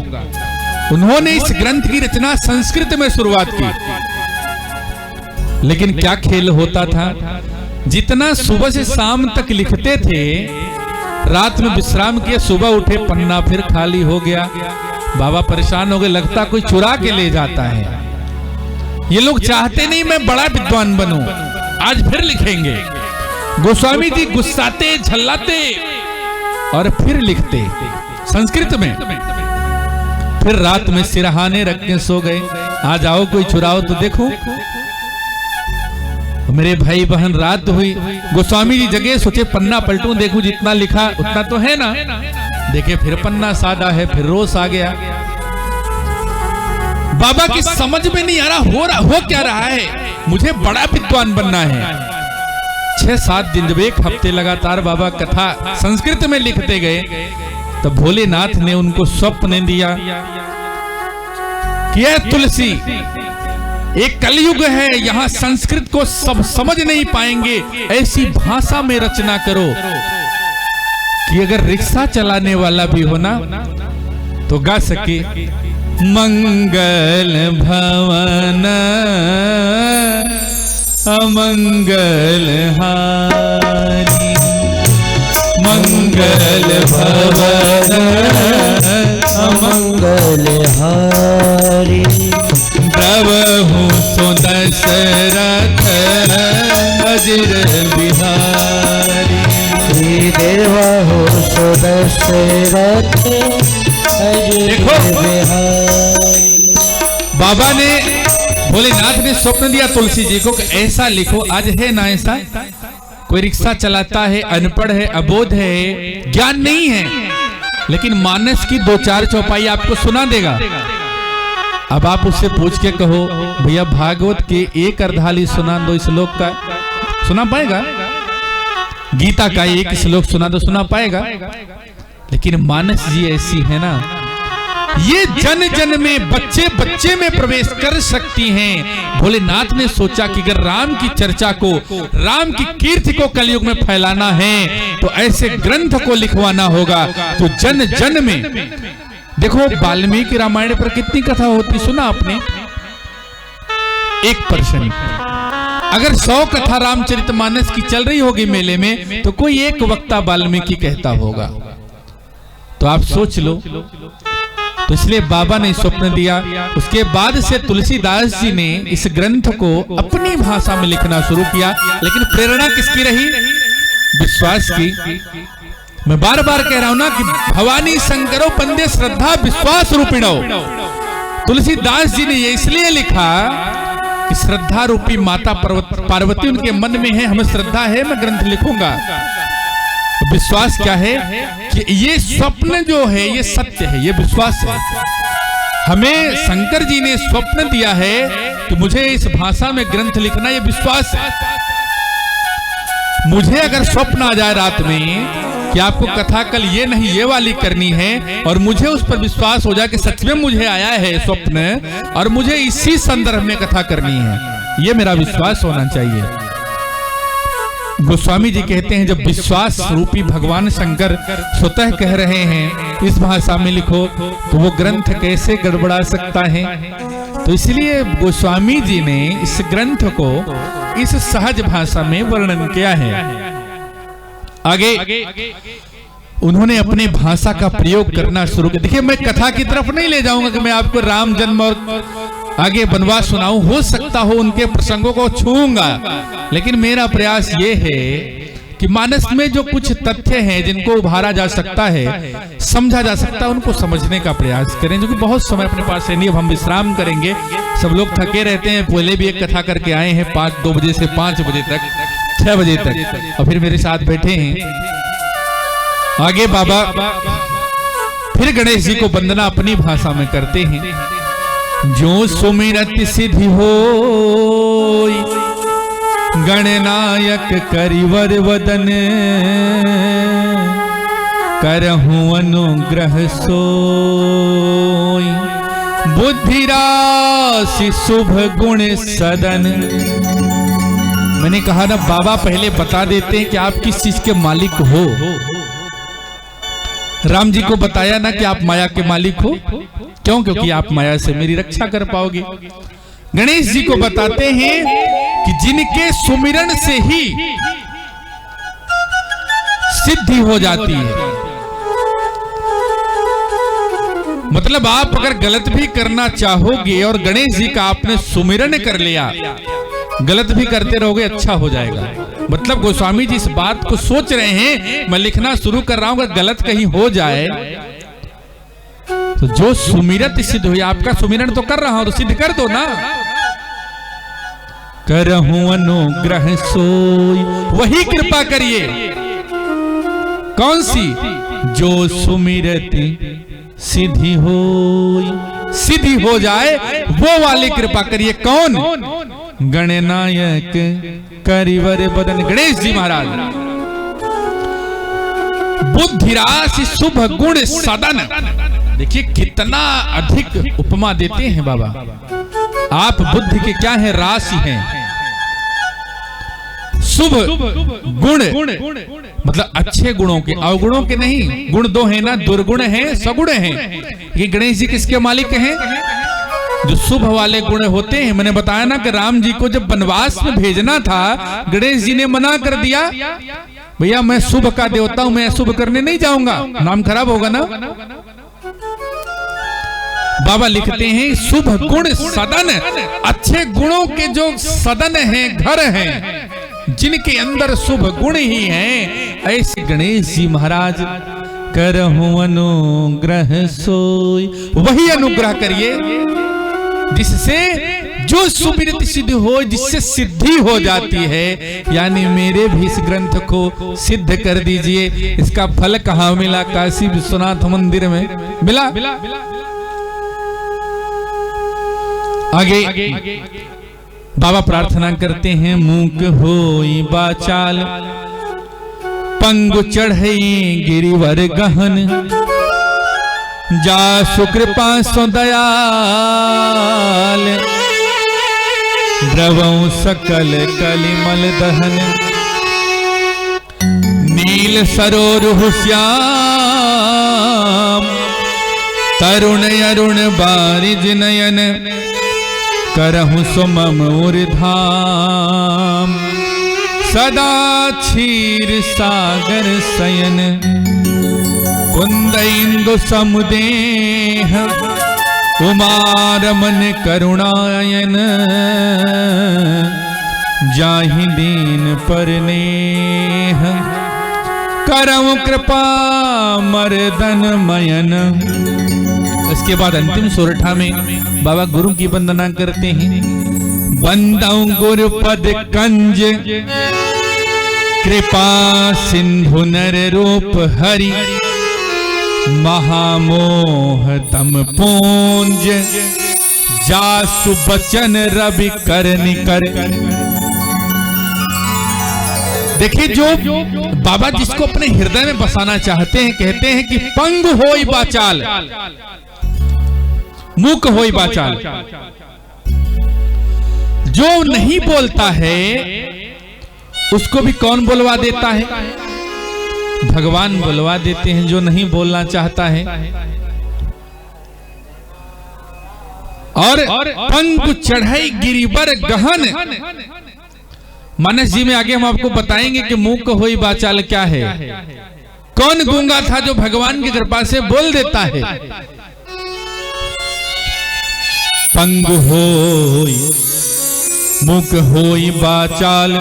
उन्होंने इस ग्रंथ की रचना संस्कृत में शुरुआत की, लेकिन क्या खेल होता था, जितना सुबह से शाम तक लिखते थे, रात में विश्राम किया, सुबह उठे पन्ना फिर खाली हो गया। बाबा परेशान हो गए, लगता कोई चुरा के ले जाता है। ये लोग चाहते नहीं मैं बड़ा विद्वान बनूं, आज फिर लिखेंगे। गोस्वामी जी गुस्साते, झल्लाते और फिर लिखते संस्कृत में। फिर रात में सिरहाने रख के सो गए, आ जाओ कोई चुराओ तो देखो। मेरे भाई बहन रात हुई, गोस्वामी जी जगह, सोचे पन्ना पलटूं देखूं, जितना लिखा उतना तो है ना। देखे फिर पन्ना सादा है, फिर रोज आ गया। बाबा की समझ में नहीं आ रहा हो क्या रहा है, मुझे बड़ा विद्वान बनना है। 6-7 दिन, जब एक हफ्ते लगातार बाबा कथा संस्कृत में लिखते गए, तब भोलेनाथ ने उनको स्वप्न दिया कि तुलसी, एक कलयुग है, यहां संस्कृत को सब समझ नहीं पाएंगे, ऐसी भाषा में रचना करो कि अगर रिक्शा चलाने वाला भी हो ना तो गा सके। मंगल भवन अमंगल हारी, मंगल भवन अमंगल हारी, प्रभु सुदशरथ अजर बिहारी। श्री देवा हो सुदशरथ अजर बिहारी। बाबा ने, भोलेनाथ ने स्वप्न दिया तुलसी जी को कि ऐसा लिखो। आज है ना ऐसा, कोई रिक्शा चलाता है, अनपढ़ है, अबोध है, ज्ञान नहीं है, लेकिन मानस की 2-4 चौपाई आपको सुना देगा। अब आप उससे पूछ के कहो भैया भागवत के एक अर्धाली सुना दो श्लोक का, सुना पाएगा? गीता का एक श्लोक सुना दो, सुना पाएगा? लेकिन मानस जी ऐसी है ना, ये जन जन में, बच्चे बच्चे में प्रवेश कर सकती हैं। भोलेनाथ ने सोचा कि अगर राम की चर्चा को, राम की कीर्ति को कलयुग में फैलाना है तो ऐसे ग्रंथ को लिखवाना होगा तो जन जन में। देखो वाल्मीकि रामायण पर कितनी कथा होती सुना आपने? 1%। अगर 100 कथा रामचरितमानस की चल रही होगी मेले में तो कोई एक वक्ता वाल्मीकि कहता होगा। तो आप सोच लो। तो इसलिए बाबा ने स्वप्न दिया। उसके बाद से तुलसीदास जी ने इस ग्रंथ को अपनी भाषा में लिखना शुरू किया। लेकिन प्रेरणा किसकी रही? विश्वास की। मैं बार बार कह रहा हूं ना कि भवानी शंकरो पंदे श्रद्धा विश्वास रूपिणो। तुलसीदास जी ने ये इसलिए लिखा कि श्रद्धा रूपी माता पार्वती उनके मन में है, हमें श्रद्धा है, मैं ग्रंथ लिखूंगा। विश्वास क्या है कि ये स्वप्न जो है ये सत्य है, ये विश्वास है। हमें शंकर जी ने स्वप्न दिया है कि मुझे इस भाषा में ग्रंथ लिखना, ये विश्वास है। मुझे अगर स्वप्न आ जाए रात में कि आपको कथा कल ये नहीं ये वाली करनी है और मुझे उस पर विश्वास हो जाए कि सच में मुझे आया है स्वप्न और मुझे इसी संदर्भ में कथा करनी है, ये मेरा विश्वास होना चाहिए। गोस्वामी जी कहते हैं जब विश्वास रूपी भगवान शंकर स्वतः कह रहे हैं इस भाषा में लिखो तो वो ग्रंथ कैसे गड़बड़ा सकता है। तो इसलिए गोस्वामी जी ने इस ग्रंथ को इस सहज भाषा में वर्णन किया है। आगे उन्होंने अपने भाषा का प्रयोग करना शुरू किया। देखिए मैं कथा की तरफ नहीं ले जाऊंगा कि मैं आपको राम जन्म और आगे बनवास सुनाऊं, हो सकता हो उनके प्रसंगों को छूऊंगा, लेकिन मेरा प्रयास ये है कि मानस में जो कुछ तथ्य हैं जिनको उभारा जा सकता है, समझा जा सकता है, उनको समझने का प्रयास करें। जो कि बहुत समय अपने पास है नहीं, अब हम विश्राम करेंगे। सब लोग थके रहते हैं, पहले भी एक कथा करके आए हैं 2 बजे से 5 बजे तक, 6 बजे तक, और फिर मेरे साथ बैठे हैं। आगे बाबा फिर गणेश जी को वंदना अपनी भाषा में करते हैं। जो सुमिरत सिद्धि होय गणनायक करिवर वदन, करहूं अनुग्रह सोय बुद्धि राशि शुभ गुण सदन। मैंने कहा ना बाबा पहले बता देते हैं कि आप किस चीज के मालिक हो। राम जी को बताया ना कि आप माया के मालिक हो, क्यों? क्योंकि आप माया से मेरी रक्षा कर पाओगे। गणेश जी को बताते हैं कि जिनके सुमिरन से ही सिद्धि हो जाती है। मतलब आप अगर गलत भी करना चाहोगे और गणेश जी का आपने सुमिरन कर लिया, गलत भी करते रहोगे अच्छा हो जाएगा। मतलब गोस्वामी जी इस बात को सोच रहे हैं, मैं लिखना शुरू कर रहा हूं, अगर गलत कहीं हो जाए तो जो सुमिरत सिद्ध हुई, आपका सुमिरन तो कर रहा हूं तो सिद्ध कर दो ना। करहूं अनुग्रह सोई, वही कृपा करिए। कौन सी? जो सुमिरत सिद्धि होई, सिद्धि हो जाए वो वाली कृपा करिए। कौन? गणनायक करिवर बदन, गणेश जी महाराज। बुद्धि राशि शुभ गुण सदन। देखिए कितना अधिक उपमा देते हैं बाबा। आप बुद्धि के क्या है? राशि हैं। शुभ गुण मतलब अच्छे गुणों के, अवगुणों के नहीं। गुण दो है ना, दुर्गुण है, सगुण है। ये गणेश जी किसके मालिक हैं? जो शुभ वाले गुण होते हैं। मैंने बताया ना कि राम जी को जब वनवास में भेजना था, गणेश जी ने मना कर दिया, भैया मैं शुभ का देवता हूं, मैं अशुभ करने नहीं जाऊंगा, नाम खराब होगा ना। बाबा लिखते हैं शुभ गुण सदन, अच्छे गुणों के जो सदन हैं, घर हैं, जिनके अंदर शुभ गुण ही हैं, ऐसे गणेश जी महाराज करहूं अनुग्रह सोई, वही अनुग्रह करिए जिससे जो सुमिरति सिद्ध हो, जिससे सिद्धि हो जाती है, यानी मेरे भी इस ग्रंथ को सिद्ध कर दीजिए। इसका फल कहाँ मिला? काशी विश्वनाथ मंदिर में मिला। आगे बाबा प्रार्थना करते हैं, मूक होई बाचाल, पंगु चढ़ई गिरिवर गहन, जा सुकृपा सो दयाल, द्रवौ सकल कलिमल दहन, नील सरोरुह श्याम, तरुण अरुण बारिज नयन, करहु सुमम धाम, सदा क्षीर सागर शयन, कुंद इंदु समुदेह, उमारमन करुणायन, जाहि दीन परनेह, करहु कृपा मर्दन मयन। इसके बाद अंतिम सोरठा में बाबा गुरु की वंदना करते हैं। बंदौ गुरुपद कंज, कृपा सिंधु नर रूप हरि, महामोह तम पूंज, जासु बचन रवि कर निकर। देखिए, जो बाबा जिसको अपने हृदय में बसाना चाहते हैं, कहते हैं कि पंग होई बाचाल, मूक होई बाचाल। जो नहीं बोलता है उसको भी कौन बोलवा देता है? भगवान बुलवा देते हैं, जो नहीं बोलना चाहता है। और पंख चढ़ाई गिरिवर गहन। मानस जी में आगे हम आपको बताएंगे कि मूक होई बाचाल क्या है। कौन गूंगा था जो भगवान की कृपा से बोल देता है? पंगु होई मूक होई बाचाल,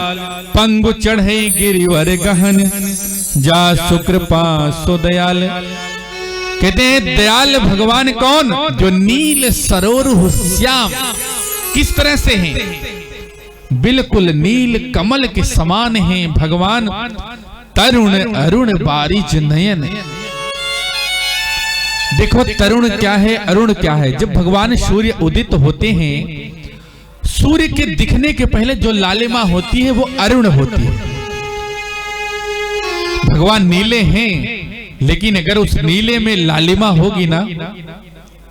पंगु चढ़ई गिरिवर गहन, जा सुकृपा सो दयाल। कहते हैं दयाल भगवान कौन? जो नील सरोरुह श्याम। किस तरह से हैं? बिल्कुल नील कमल के समान हैं भगवान। तरुण अरुण बारिज नयन। देखो, तरुण क्या है, अरुण क्या है? जब भगवान सूर्य उदित होते हैं, सूर्य के दिखने के पहले जो लालिमा होती है वो अरुण होती है। भगवान नीले हैं, लेकिन अगर उस नीले में लालिमा होगी ना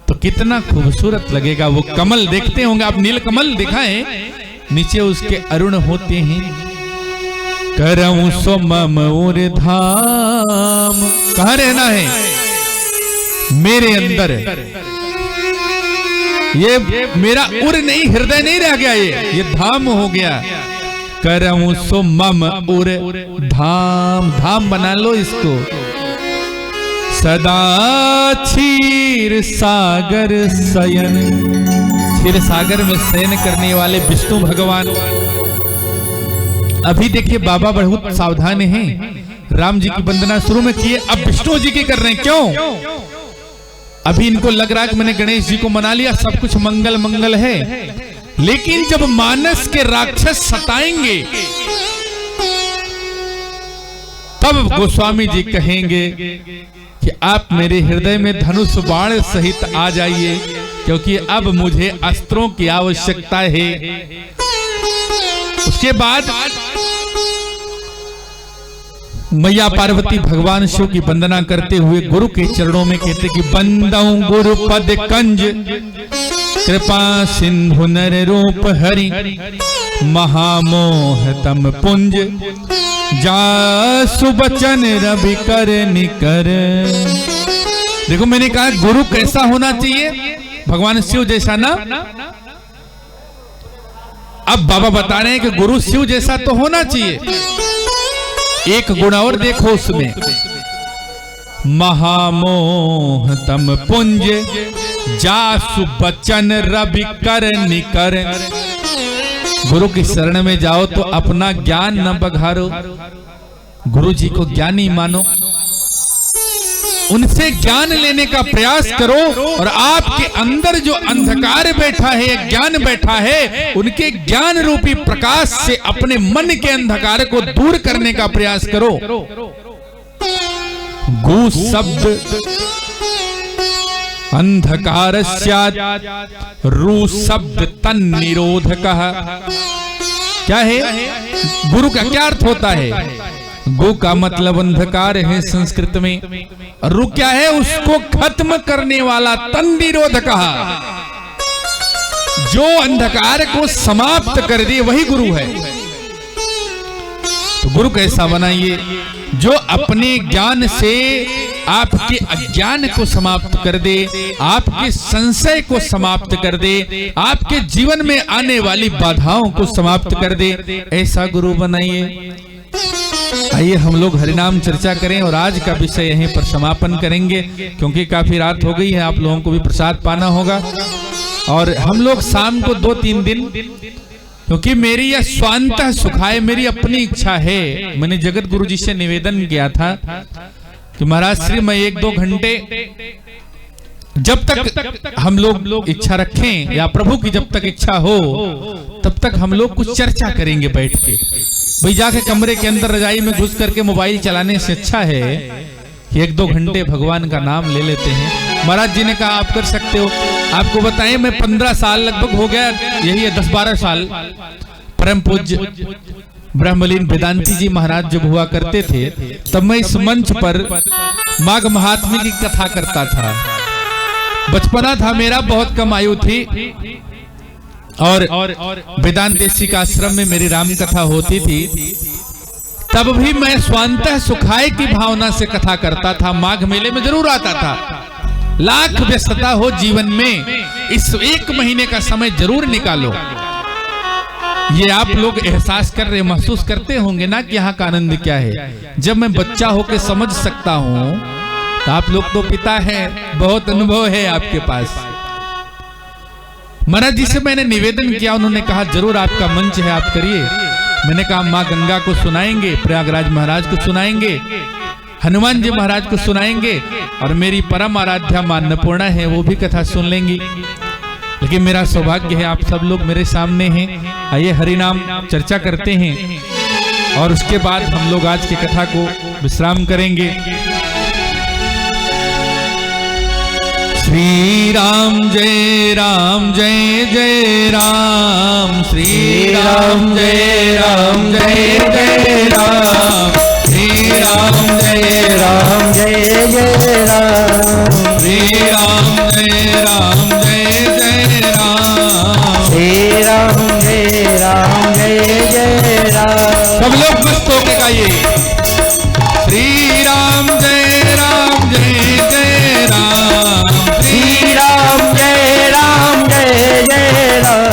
तो कितना खूबसूरत लगेगा। वो कमल देखते होंगे आप, नील कमल दिखाएं, नीचे उसके अरुण होते हैं। करऊं सो मम उर धाम। कहां रहना है? मेरे अंदर। ये मेरा उर नहीं, हृदय नहीं रह गया, ये धाम हो गया। करऊं सो मम उर धाम। धाम बना लो इसको। सदा क्षीर सागर शयन। क्षीर सागर में शयन करने वाले विष्णु भगवान। अभी देखिए बाबा बहुत सावधान हैं। राम जी की वंदना शुरू में किए, अब विष्णु जी की कर रहे हैं। क्यों? अभी इनको लग रहा है कि मैंने गणेश जी को मना लिया, सब कुछ मंगल मंगल है। लेकिन जब मानस के राक्षस सताएंगे तब गोस्वामी जी कहेंगे कि आप मेरे हृदय में धनुष बाण सहित आ जाइए, क्योंकि अब मुझे अस्त्रों की आवश्यकता है। उसके बाद मैया पार्वती भगवान शिव की वंदना करते हुए गुरु के चरणों में कहते कि बंदौ गुरु पद कंज, कृपा सिंधु नर रूप हरि, महामोह तम पुंज, जासु बचन रवि कर निकर। देखो, मैंने कहा गुरु कैसा होना चाहिए? भगवान शिव जैसा ना। अब बाबा बता रहे हैं कि गुरु शिव जैसा तो होना चाहिए। एक गुण और देखो उसमें, महामोह तम पुंज, जासु बचन रवि कर निकर। गुरु की शरण में जाओ तो अपना ज्ञान न बघारो, गुरु जी को ज्ञानी मानो। उनसे ज्ञान लेने का प्रयास करो और आपके अंदर जो अंधकार बैठा है, ज्ञान बैठा है, उनके ज्ञान रूपी प्रकाश से अपने मन के अंधकार को दूर करने का प्रयास करो। गु शब्द अंधकार स्यात्, रु शब्द तन निरोधकः। क्या है? गुरु का क्या अर्थ होता है? गु का मतलब अंधकार है संस्कृत में, रु क्या है? उसको खत्म करने वाला, तन निरोधकः। जो अंधकार को समाप्त कर दे वही गुरु है। तो गुरु कैसा बनाइए? जो अपने ज्ञान से आपके अज्ञान को समाप्त कर दे, आपके संशय को समाप्त कर दे, आपके जीवन में आने वाली बाधाओं को समाप्त कर दे, ऐसा गुरु बनाइए। आइए हम लोग हरिनाम चर्चा करें और आज का विषय यहीं पर समापन करेंगे, क्योंकि काफी रात हो गई है, आप लोगों को भी प्रसाद पाना होगा। और हम लोग शाम को 2-3 दिन, क्योंकि मेरी यह स्वांतः सुखाय, मेरी अपनी इच्छा है। मैंने जगत गुरु जी से निवेदन किया था कि महाराज श्री मैं 1-2 घंटे, जब तक हम लोग इच्छा रखें या प्रभु की जब तक इच्छा हो तब तक हम लोग कुछ चर्चा करेंगे बैठ के। भाई जाके कमरे के अंदर रजाई में घुस करके मोबाइल चलाने से अच्छा है कि 1-2 घंटे भगवान का नाम ले लेते हैं। महाराज जी ने कहा आप कर सकते हो। आपको बताएं, मैं 15 साल लगभग हो गया, यही है 10-12 साल, परम पूज्य ब्रह्मलीन वेदांती जी महाराज जब हुआ करते थे तब मैं इस मंच पर माघ महात्म्य की कथा करता था। बचपना था मेरा, बहुत कम आयु थी, और वेदांत देशी का आश्रम में मेरी राम कथा होती थी। तब भी मैं स्वांतः सुखाय की भावना से कथा करता था। माघ मेले में जरूर आता था। लाख व्यस्तता हो जीवन में, इस 1 महीने का समय जरूर निकालो। ये आप लोग एहसास कर रहे, महसूस करते होंगे ना कि यहाँ का आनंद क्या है। जब मैं बच्चा होकर समझ सकता हूँ तो आप लोग तो पिता हैं, बहुत अनुभव है आपके पास। महाराज जी से मैंने निवेदन किया, उन्होंने कहा जरूर आपका मंच है, आप करिए। मैंने कहा माँ गंगा को सुनाएंगे, प्रयागराज महाराज को सुनाएंगे, हनुमान जी महाराज को सुनाएंगे, और मेरी परम आराध्या मां अन्नपूर्णा है, वो भी कथा सुन लेंगी। लेकिन मेरा सौभाग्य है आप सब लोग मेरे सामने हैं। आइए हरिनाम चर्चा करते हैं और उसके बाद हम लोग आज की कथा को विश्राम करेंगे। श्री राम जय राम जय जय राम, श्री राम जय राम जय जय राम, श्री राम जय राम जय जय राम, श्री राम जय राम जय जय राम, श्री राम जय राम जय जय राम। सब लोग मस्त होके गाइए, श्री राम जय राम जय जय राम, श्री राम जय राम जय जय राम,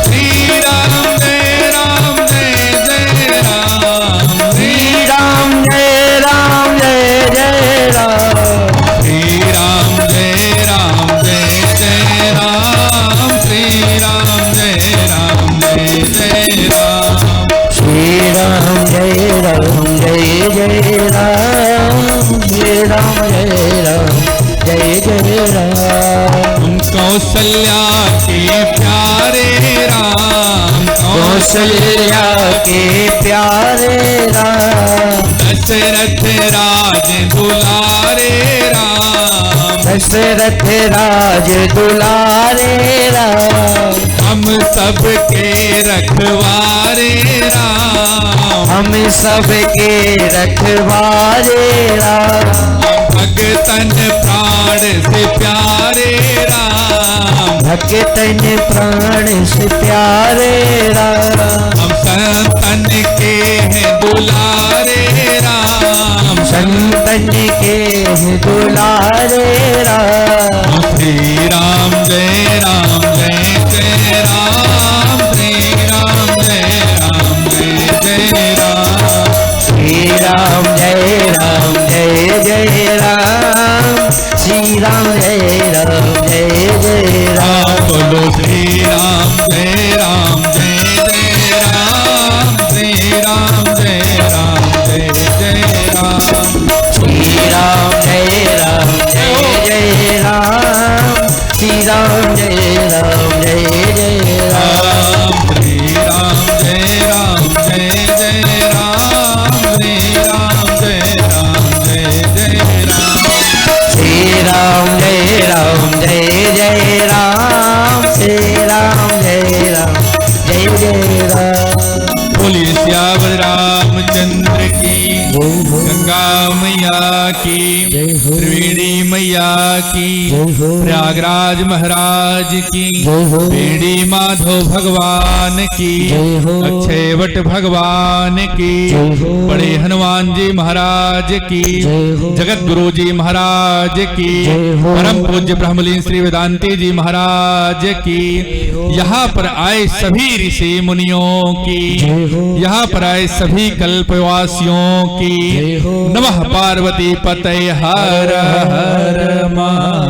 श्री राम जय राम जय जय राम, श्री राम जय राम जय जय राम, श्री राम जय राम जय जय राम, श्री राम जय राम जय जय राम, श्री राम जय राम जय जय राम, श्री राम जय राम जय जय राम। कौशल्या के प्यारे राम, कौशल्या के प्यारे राम, दशरथ राज दुलारे राम, दशरथ राज दुलारे राम, हम सबके रखवारे राम, हम सबके रखवारे राम, भगतन प्राण से प्यारे राम, भगतन प्राण से प्यारे राम, हम संतन के हैं दुलारे राम, संतन के हैं दुलारे राम, श्री राम जय राम जय जय राम, श्री राम जय राम जय जय राम, श्री राम जय राम जय जय राम, श्री राम जय राम जय जय राम। बोलो श्री राम जय राम जय जय राम, श्री राम जय राम जय जय राम, श्री राम जय राम जय राम जय जय राम श्री राम जय राम जय जय राम श्री राम जय राम जय जय राम श्री राम जय राम जय जय राम श्री राम जय राम जय जय राम बोलिए श्यावर रामचंद्र की गंगा मैया की त्रिवेणी मैया की प्रयागराज महाराज की बेड़ी माधव भगवान की अक्षय वट भगवान की बड़े हनुमान जी महाराज की जगत गुरु जी महाराज की परम पूज्य ब्रह्मलीन श्री वेदांती जी महाराज की यहाँ पर आए सभी ऋषि मुनियों की यहाँ पर आए सभी कल्पवासियों की नमः पार्वती पतये हर हर महादेव।